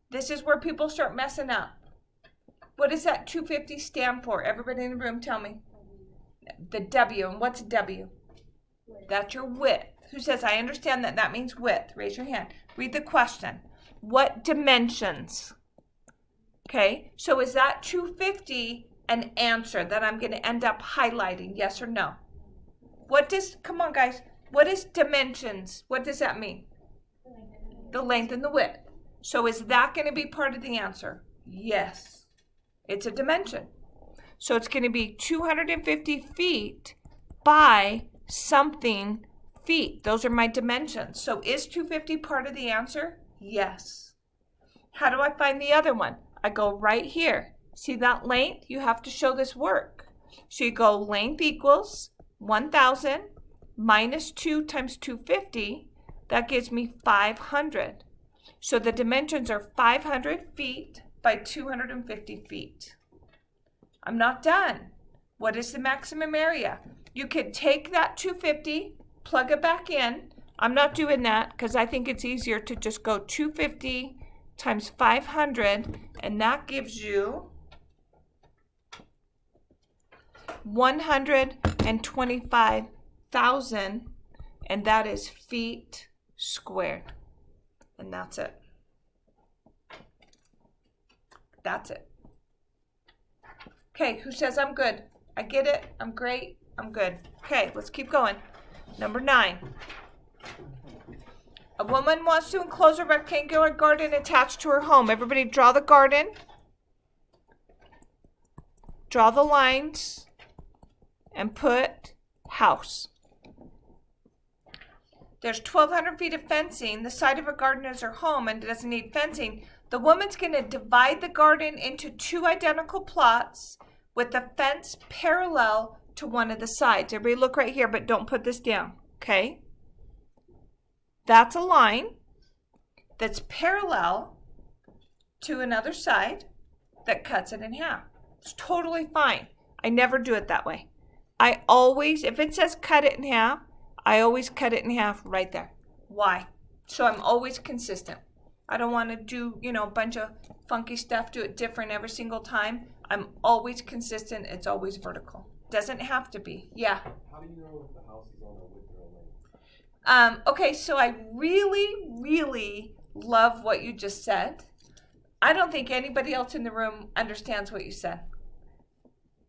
This is where people start messing up. What does that 250 stand for? Everybody in the room tell me. The W. And what's W? That's your width. Who says, I understand that that means width? Raise your hand. Read the question. What dimensions? Okay, so is that 250 an answer that I'm going to end up highlighting? Yes or no? What does, come on guys, what is dimensions? What does that mean? The length and the width. So is that going to be part of the answer? Yes. It's a dimension. So it's going to be 250 feet by something feet. Those are my dimensions. So is 250 part of the answer? Yes. How do I find the other one? I go right here. See that length? You have to show this work. So you go length equals 1,000 minus 2 times 250. That gives me 500. So the dimensions are 500 feet by 250 feet. I'm not done. What is the maximum area? You could take that 250, plug it back in. I'm not doing that because I think it's easier to just go 250 times 500, and that gives you 125,000, and that is feet squared. And that's it. That's it. Okay, who says I'm good? I get it. I'm great. I'm good. Okay, let's keep going. Number 9. A woman wants to enclose a rectangular garden attached to her home. Everybody draw the garden. Draw the lines. And put house. There's 1,200 feet of fencing. The side of her garden is her home and it doesn't need fencing. The woman's going to divide the garden into 2 identical plots with the fence parallel to one of the sides. Everybody look right here, but don't put this down, okay? That's a line that's parallel to another side that cuts it in half. It's totally fine. I never do it that way. I always, if it says cut it in half, I always cut it in half right there. Why? So I'm always consistent. I don't want to do, a bunch of funky stuff, do it different every single time. I'm always consistent. It's always vertical. Doesn't have to be. Yeah. How do you know if the house is on a width or a length? Okay, so I really, really love what you just said. I don't think anybody else in the room understands what you said.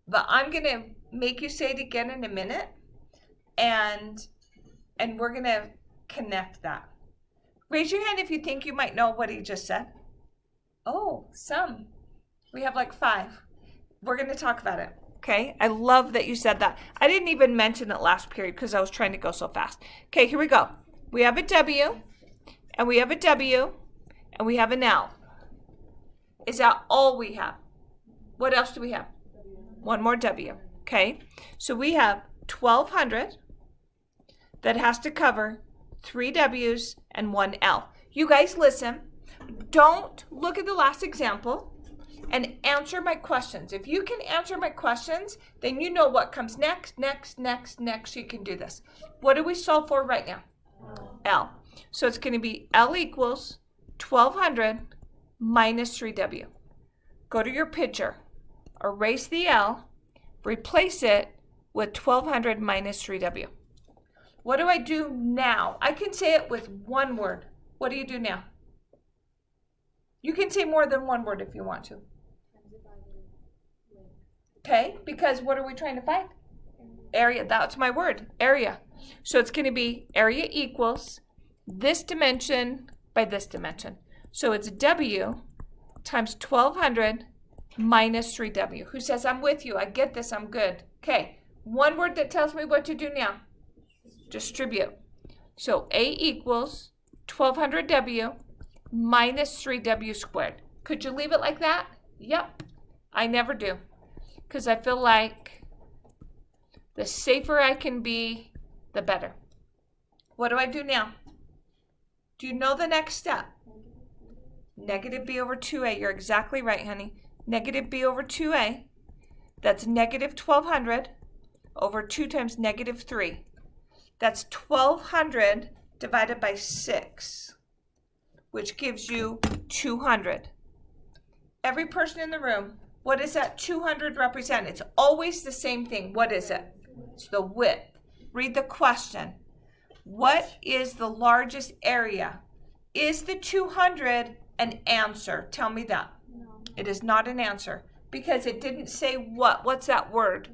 But I'm going to make you say it again in a minute. And we're going to connect that. Raise your hand if you think you might know what he just said. Oh, some. We have like 5. We're going to talk about it. Okay, I love that you said that. I didn't even mention it last period because I was trying to go so fast. Okay, here we go. We have a W, and we have a W, and we have an L. Is that all we have? What else do we have? One more W. Okay, so we have 1,200 that has to cover 3 W's and 1 L. You guys listen. Don't look at the last example and answer my questions. If you can answer my questions, then you know what comes next. You can do this. What do we solve for right now? L. So it's going to be L equals 1,200 minus 3W. Go to your picture. Erase the L. Replace it with 1,200 minus 3W. What do I do now? I can say it with one word. What do you do now? You can say more than one word if you want to. Okay, because what are we trying to find? Area. That's my word, area. So it's going to be area equals this dimension by this dimension. So it's W times 1,200 minus 3W. Who says, I'm with you, I get this, I'm good. Okay, one word that tells me what to do now. Distribute. So A equals 1,200W minus 3W squared. Could you leave it like that? Yep. I never do. Because I feel like the safer I can be, the better. What do I do now? Do you know the next step? Negative B over 2A. You're exactly right, honey. Negative B over 2A. That's negative 1,200 over 2 times negative 3. That's 1,200 divided by 6, which gives you 200. Every person in the room, what does that 200 represent? It's always the same thing. What is it? It's the width. Read the question. What is the largest area? Is the 200 an answer? Tell me that. No. It is not an answer because it didn't say what. What's that word?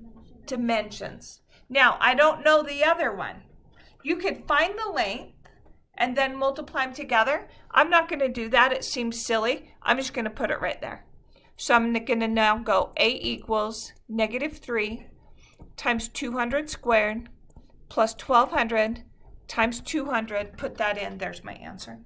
Dimensions. Now, I don't know the other one. You could find the length and then multiply them together. I'm not going to do that. It seems silly. I'm just going to put it right there. So I'm going to now go A equals negative 3 times 200 squared plus 1,200 times 200. Put that in. There's my answer.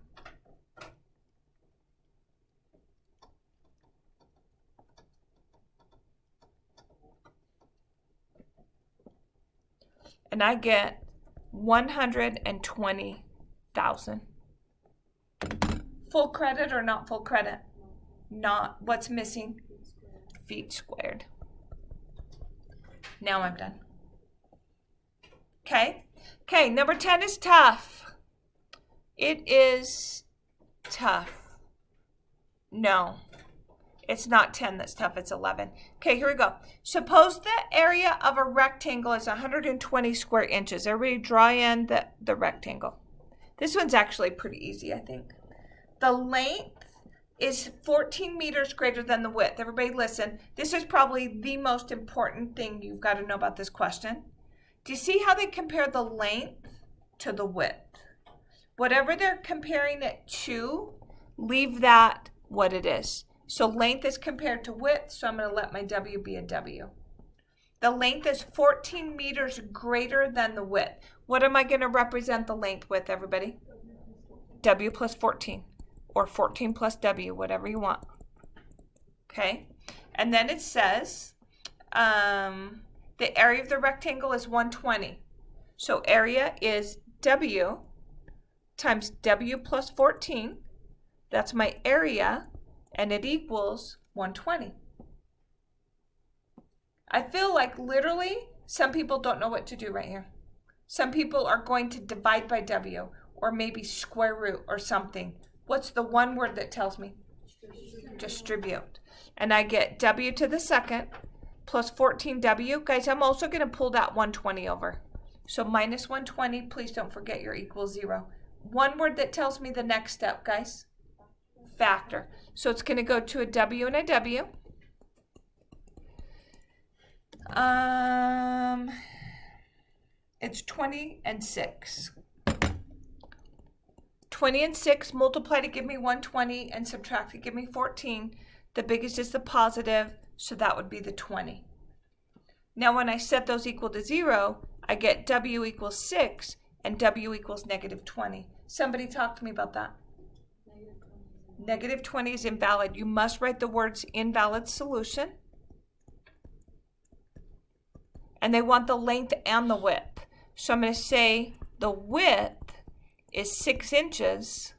And I get 120,000. Full credit or not full credit? Not. What's missing? Feet squared. Now I'm done. Okay. Okay, number 10 is tough. It is tough. No, it's not 10 that's tough, it's 11. Okay, here we go. Suppose the area of a rectangle is 120 square inches. Everybody draw in the rectangle. This one's actually pretty easy, I think. The length is 14 meters greater than the width. Everybody listen. This is probably the most important thing you've got to know about this question. Do you see how they compare the length to the width? Whatever they're comparing it to, leave that what it is. So length is compared to width, so I'm going to let my W be a W. The length is 14 meters greater than the width. What am I going to represent the length with, everybody? W plus 14, or 14 plus W, whatever you want. Okay, and then it says the area of the rectangle is 120. So area is W times W plus 14. That's my area, and it equals 120. I feel like literally some people don't know what to do right here. Some people are going to divide by W or maybe square root or something. What's the one word that tells me? Distribute. And I get W to the second plus 14W. Guys, I'm also going to pull that 120 over. So minus 120, please don't forget your equals 0. One word that tells me the next step, guys. Factor. So it's going to go to a W and a W. It's 20 and 6. 20 and 6 multiply to give me 120 and subtract to give me 14. The biggest is the positive, so that would be the 20. Now when I set those equal to 0, I get W equals 6 and W equals negative 20. Somebody talk to me about that. Negative 20 is invalid. You must write the words invalid solution. And they want the length and the width. So I'm going to say the width is 6 inches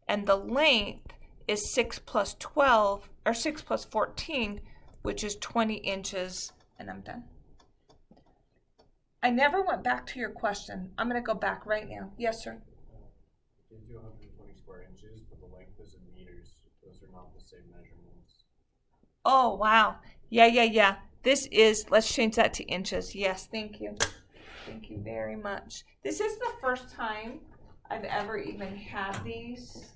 and the length is 6 plus 12 or 6 plus 14, which is 20 inches, and I'm done. I never went back to your question. I'm going to go back right now. Yes, sir. You do 120 square inches, but the length is in meters. Those are not the same measurements. Oh, wow. Yeah. This is, let's change that to inches. Yes, thank you. Thank you very much. This is the first time I've ever even had these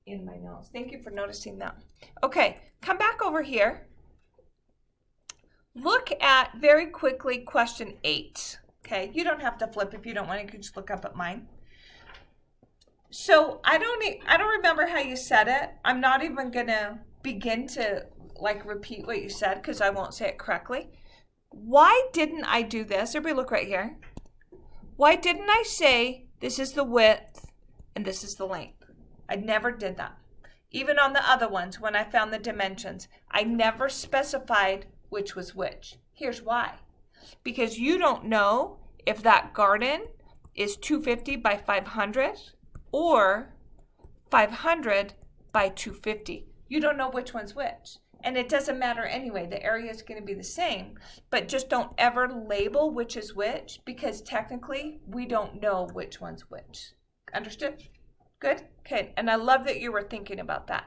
in my notes. Thank you for noticing that. Okay, come back over here. Look at, very quickly, question 8. Okay, you don't have to flip if you don't want to. You can just look up at mine. So I don't remember how you said it. I'm not even going to begin to repeat what you said because I won't say it correctly. Why didn't I do this? Everybody look right here. Why didn't I say this is the width and this is the length? I never did that. Even on the other ones, when I found the dimensions, I never specified which was which. Here's why. Because you don't know if that garden is 250 by 500 or 500 by 250. You don't know which one's which. And it doesn't matter anyway. The area is going to be the same. But just don't ever label which is which because technically we don't know which one's which. Understood? Good? Okay. And I love that you were thinking about that.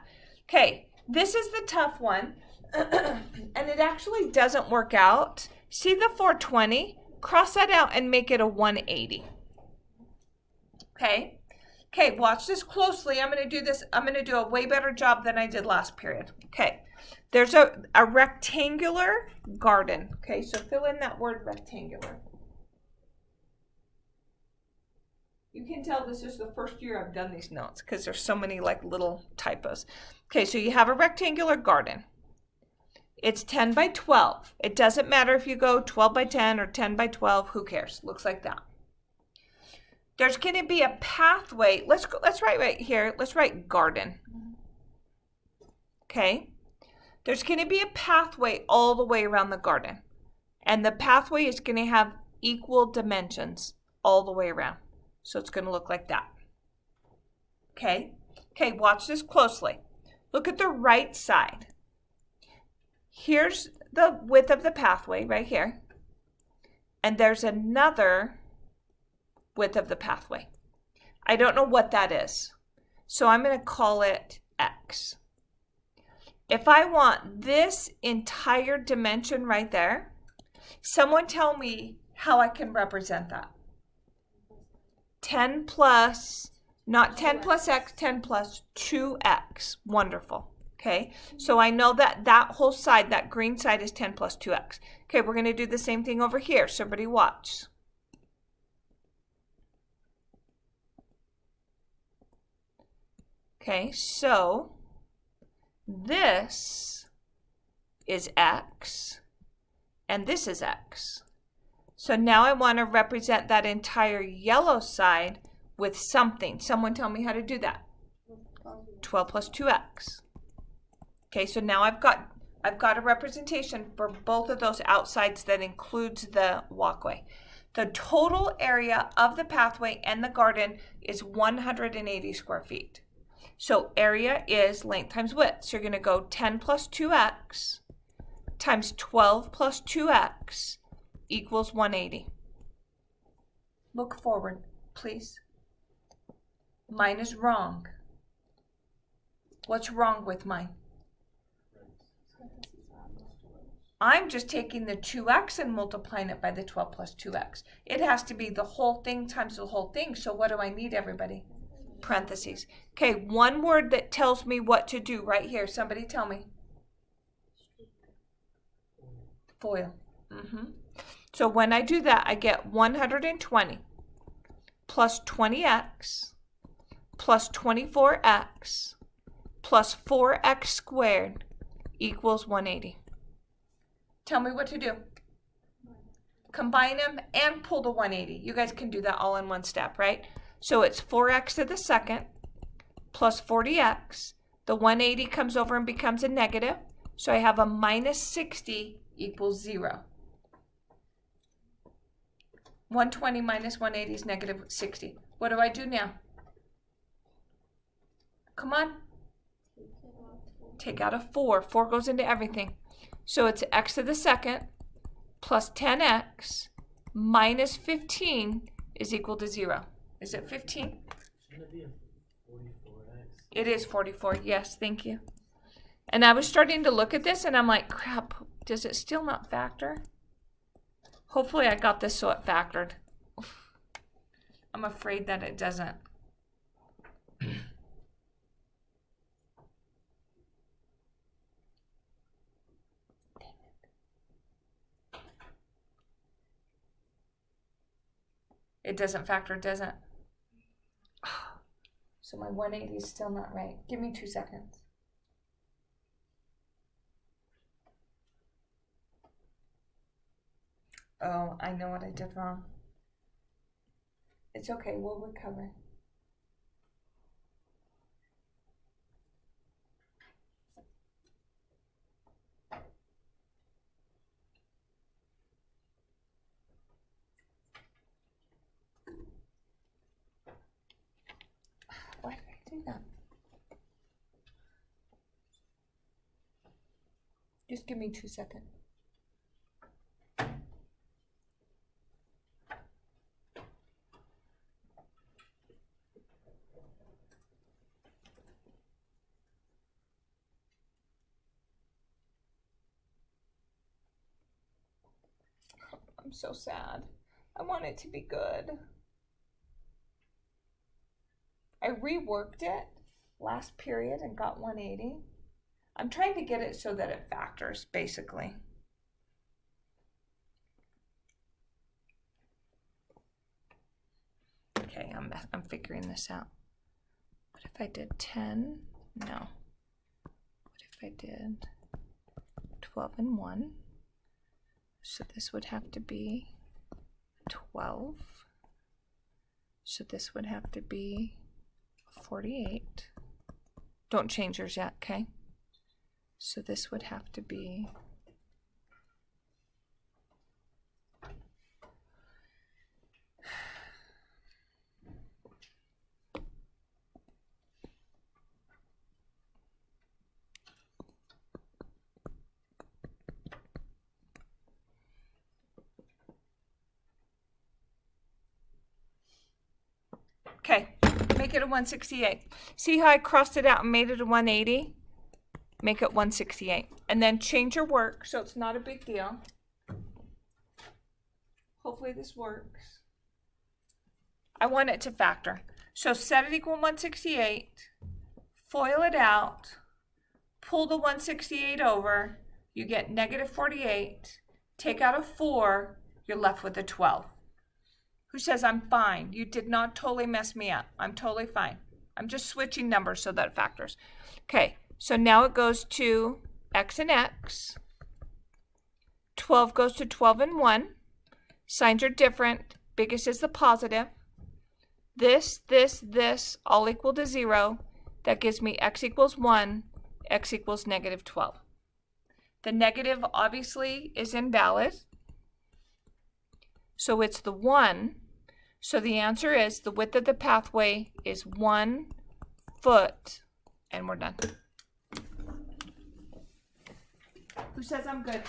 Okay. This is the tough one. And it actually doesn't work out. See the 420? Cross that out and make it a 180. Okay? Okay, watch this closely. I'm going to do this. I'm going to do a way better job than I did last period. Okay. There's a rectangular garden. Okay, so fill in that word rectangular. You can tell this is the first year I've done these notes because there's so many little typos. Okay, so you have a rectangular garden. It's 10 by 12. It doesn't matter if you go 12 by 10 or 10 by 12. Who cares? Looks like that. There's going to be a pathway. Let's write right here. Let's write garden. Okay. There's going to be a pathway all the way around the garden. And the pathway is going to have equal dimensions all the way around. So it's going to look like that. Okay. Okay, watch this closely. Look at the right side. Here's the width of the pathway right here. And there's another width of the pathway. I don't know what that is. So I'm going to call it X. If I want this entire dimension right there, someone tell me how I can represent that. 10 plus, not 10 plus X, 10 plus 2X. Wonderful. Okay, so I know that that whole side, that green side, is 10 plus 2x. Okay, we're going to do the same thing over here. So everybody watch. Okay, so this is x, and this is x. So now I want to represent that entire yellow side with something. Someone tell me how to do that. 12 plus 2x. Okay, so now I've got a representation for both of those outsides that includes the walkway. The total area of the pathway and the garden is 180 square feet. So area is length times width. So you're going to go 10 plus 2x times 12 plus 2x equals 180. Look forward, please. Mine is wrong. What's wrong with mine? I'm just taking the 2x and multiplying it by the 12 plus 2x. It has to be the whole thing times the whole thing. So what do I need, everybody? Parentheses. Okay, one word that tells me what to do right here. Somebody tell me. FOIL. So when I do that, I get 120 plus 20x plus 24x plus 4x squared equals 180. Tell me what to do. Combine them and pull the 180. You guys can do that all in one step, right? So it's 4x to the second plus 40x. The 180 comes over and becomes a negative. So I have a minus 60 equals 0. 120 minus 180 is negative 60. What do I do now? Come on. Take out a 4. 4 goes into everything. So it's x to the second plus 10x minus 15 is equal to 0. Is it 15? Shouldn't it be a 44x? It is 44. Yes, thank you. And I was starting to look at this and I'm like, crap, does it still not factor? Hopefully I got this so it factored. I'm afraid that it doesn't. It doesn't factor, does it? So my 180 is still not right. Give me 2 seconds. Oh, I know what I did wrong. It's okay, we'll recover. Why did I do that? Just give me 2 seconds. I'm so sad. I want it to be good. I reworked it last period and got 180. I'm trying to get it so that it factors, basically. Okay, I'm figuring this out. What if I did 10? No. What if I did 12 and 1? So this would have to be 12. So this would have to be 48. Don't change yours yet, okay? So this would have to be okay, make it a 168. See how I crossed it out and made it a 180? Make it 168. And then change your work so it's not a big deal. Hopefully this works. I want it to factor. So set it equal 168, FOIL it out, pull the 168 over, you get negative 48. Take out a 4, you're left with a 12. Who says I'm fine? You did not totally mess me up. I'm totally fine. I'm just switching numbers so that it factors. Okay, so now it goes to x and x. 12 goes to 12 and 1. Signs are different. Biggest is the positive. This, all equal to 0. That gives me x equals 1, x equals negative 12. The negative obviously is invalid. So it's the 1. So the answer is the width of the pathway is 1 foot, and we're done. Who says I'm good?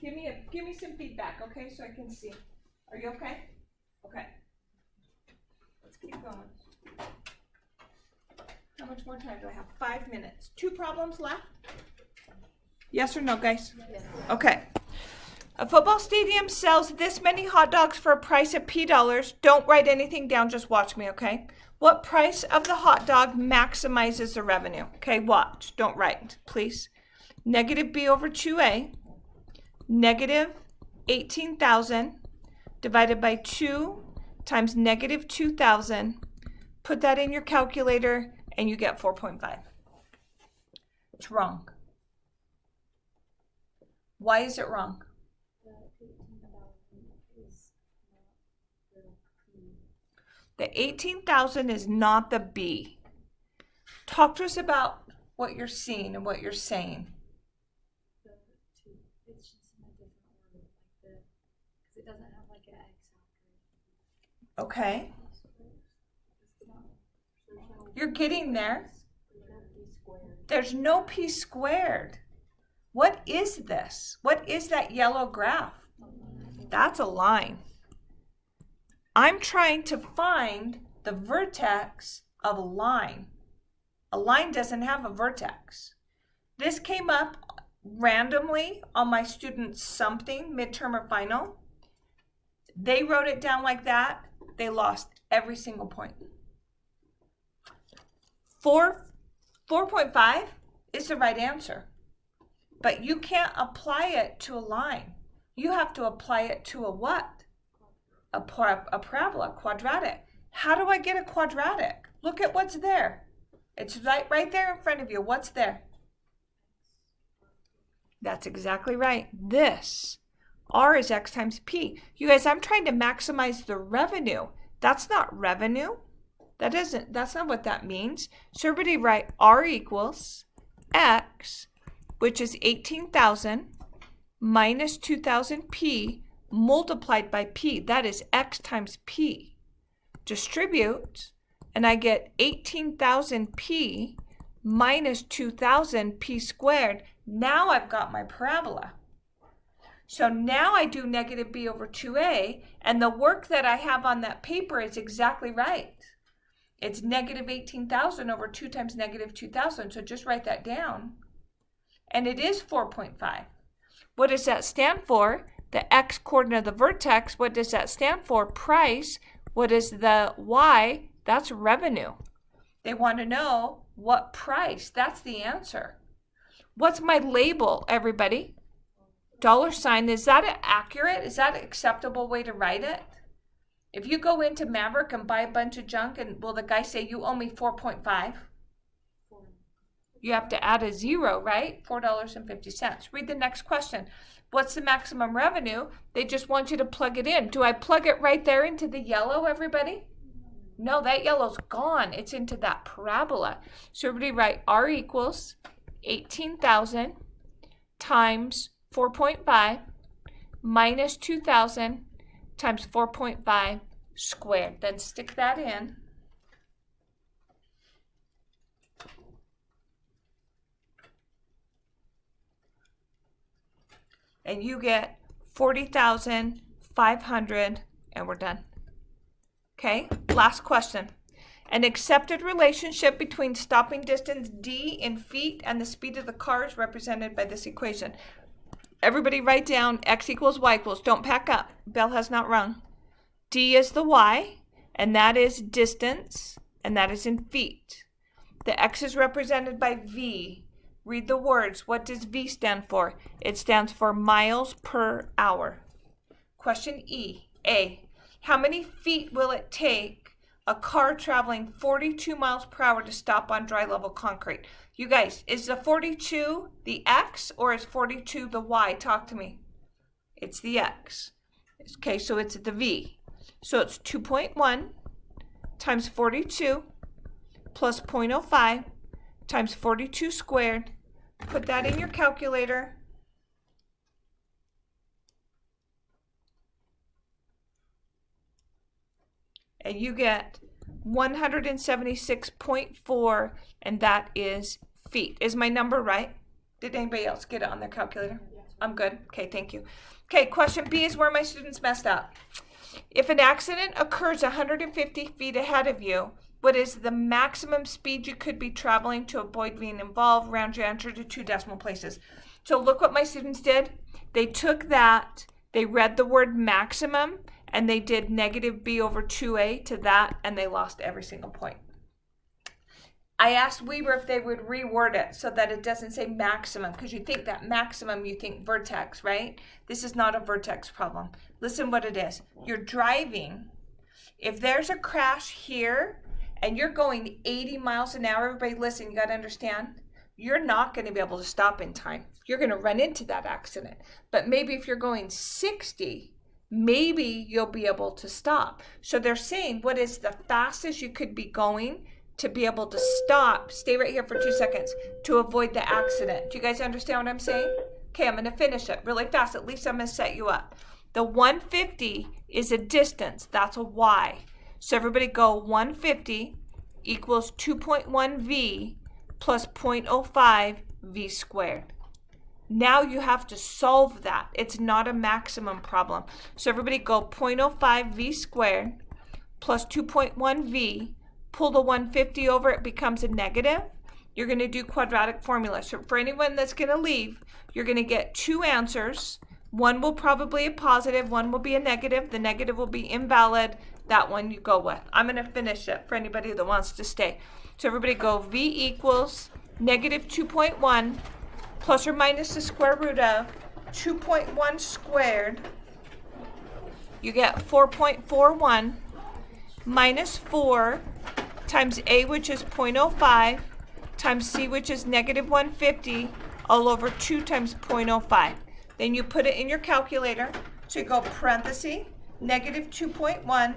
Give me some feedback, okay, so I can see. Are you okay? Okay. Let's keep going. How much more time do I have? 5 minutes. 2 problems left? Yes or no, guys? Yes. Okay. A football stadium sells this many hot dogs for a price of P dollars. Don't write anything down, just watch me, okay? What price of the hot dog maximizes the revenue? Okay, watch. Don't write, please. Negative B over 2A. Negative 18,000 divided by 2 times negative 2,000. Put that in your calculator and you get 4.5. It's wrong. Why is it wrong? The 18,000 is not the B. Talk to us about what you're seeing and what you're saying. It's just in a different order, like because it doesn't have like an X after it. Okay. It's not, You're getting there. There's no P squared. What is this? What is that yellow graph? That's a line. I'm trying to find the vertex of a line. A line doesn't have a vertex. This came up randomly on my students' something, midterm or final. They wrote it down like that. They lost every single point. 4.5 is the right answer. But you can't apply it to a line. You have to apply it to a what? A parabola, quadratic. How do I get a quadratic? Look at what's there. It's right there in front of you. What's there? That's exactly right. This. R is X times P. You guys, I'm trying to maximize the revenue. That's not revenue. That's not what that means. So everybody write R equals X, which is 18,000 minus 2,000 P multiplied by P. That is X times P. Distribute, and I get 18,000 P minus 2,000 P squared. Now I've got my parabola. So now I do negative B over 2A, and the work that I have on that paper is exactly right. It's negative 18,000 over 2 times negative 2,000, so just write that down. And it is 4.5. What does that stand for? The X coordinate of the vertex, what does that stand for? Price. What is the Y? That's revenue. They want to know what price. That's the answer. What's my label, everybody? $. Is that accurate? Is that an acceptable way to write it? If you go into Maverick and buy a bunch of junk, and will the guy say you owe me 4.5? You have to add a 0, right? $4.50. Read the next question. What's the maximum revenue? They just want you to plug it in. Do I plug it right there into the yellow, everybody? No, that yellow's gone. It's into that parabola. So everybody write R equals 18,000 times 4.5 minus 2,000 times 4.5 squared. Then stick that in. And you get 40,500, and we're done. Okay, last question. An accepted relationship between stopping distance D in feet and the speed of the car is represented by this equation. Everybody write down X equals Y equals. Don't pack up. Bell has not rung. D is the Y, and that is distance, and that is in feet. The X is represented by V. Read the words. What does V stand for? It stands for miles per hour. Question E. A. How many feet will it take a car traveling 42 miles per hour to stop on dry level concrete? You guys, is the 42 the X or is 42 the Y? Talk to me. It's the X. Okay, so it's the V. So it's 2.1 times 42 plus 0.05 times 42 squared. Put that in your calculator. And you get 176.4, and that is feet. Is my number right? Did anybody else get it on their calculator? I'm good. Okay, thank you. Okay, question B is where my students messed up. If an accident occurs 150 feet ahead of you, what is the maximum speed you could be traveling to avoid being involved? Round your answer to 2 decimal places. So look what my students did. They took that, they read the word maximum, and they did negative b over 2a to that, and they lost every single point. I asked Weber if they would reword it so that it doesn't say maximum, because you think that maximum, you think vertex, right? This is not a vertex problem. Listen what it is. You're driving. If there's a crash here and you're going 80 miles an hour, everybody listen, you got to understand, you're not going to be able to stop in time. You're going to run into that accident. But maybe if you're going 60, maybe you'll be able to stop. So they're saying, what is the fastest you could be going to be able to stop? Stay right here for 2 seconds to avoid the accident. Do you guys understand what I'm saying? Okay, I'm going to finish it really fast. At least I'm going to set you up. The 150 is a distance. That's a y. So everybody go 150 equals 2.1 v plus 0.05 v squared. Now you have to solve that. It's not a maximum problem. So everybody go 0.05 v squared plus 2.1 v. Pull the 150 over, it becomes a negative. You're going to do quadratic formula. So for anyone that's going to leave, you're going to get 2 answers. One will probably be a positive, one will be a negative. The negative will be invalid. That one you go with. I'm going to finish it for anybody that wants to stay. So everybody go v equals negative 2.1 plus or minus the square root of 2.1 squared. You get 4.41 minus 4 times a, which is 0.05, times c, which is negative 150, all over 2 times 0.05. Then you put it in your calculator. So you go parenthesis, negative 2.1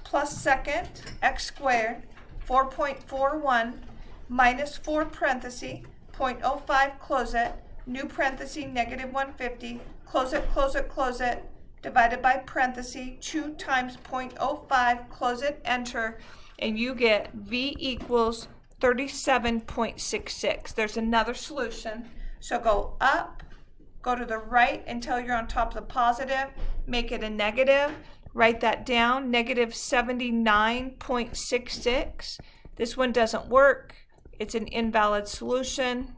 plus second x squared, 4.41 minus 4 parenthesis, 0.05, close it, new parenthesis, negative 150, close it, close it, close it, divided by parenthesis, 2 times 0.05, close it, enter, and you get v equals 37.66. There's another solution. So go up, go to the right until you're on top of the positive, make it a negative, write that down, negative 79.66. This one doesn't work. It's an invalid solution.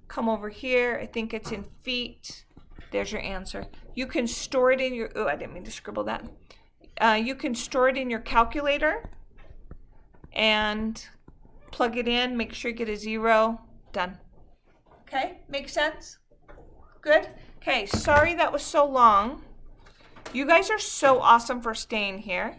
Come over here. I think it's in feet. There's your answer. You can store it in your, oh, I didn't mean to scribble that. You can store it in your calculator and plug it in. Make sure you get a 0. Done. Okay, makes sense? Good? Okay, sorry that was so long. You guys are so awesome for staying here.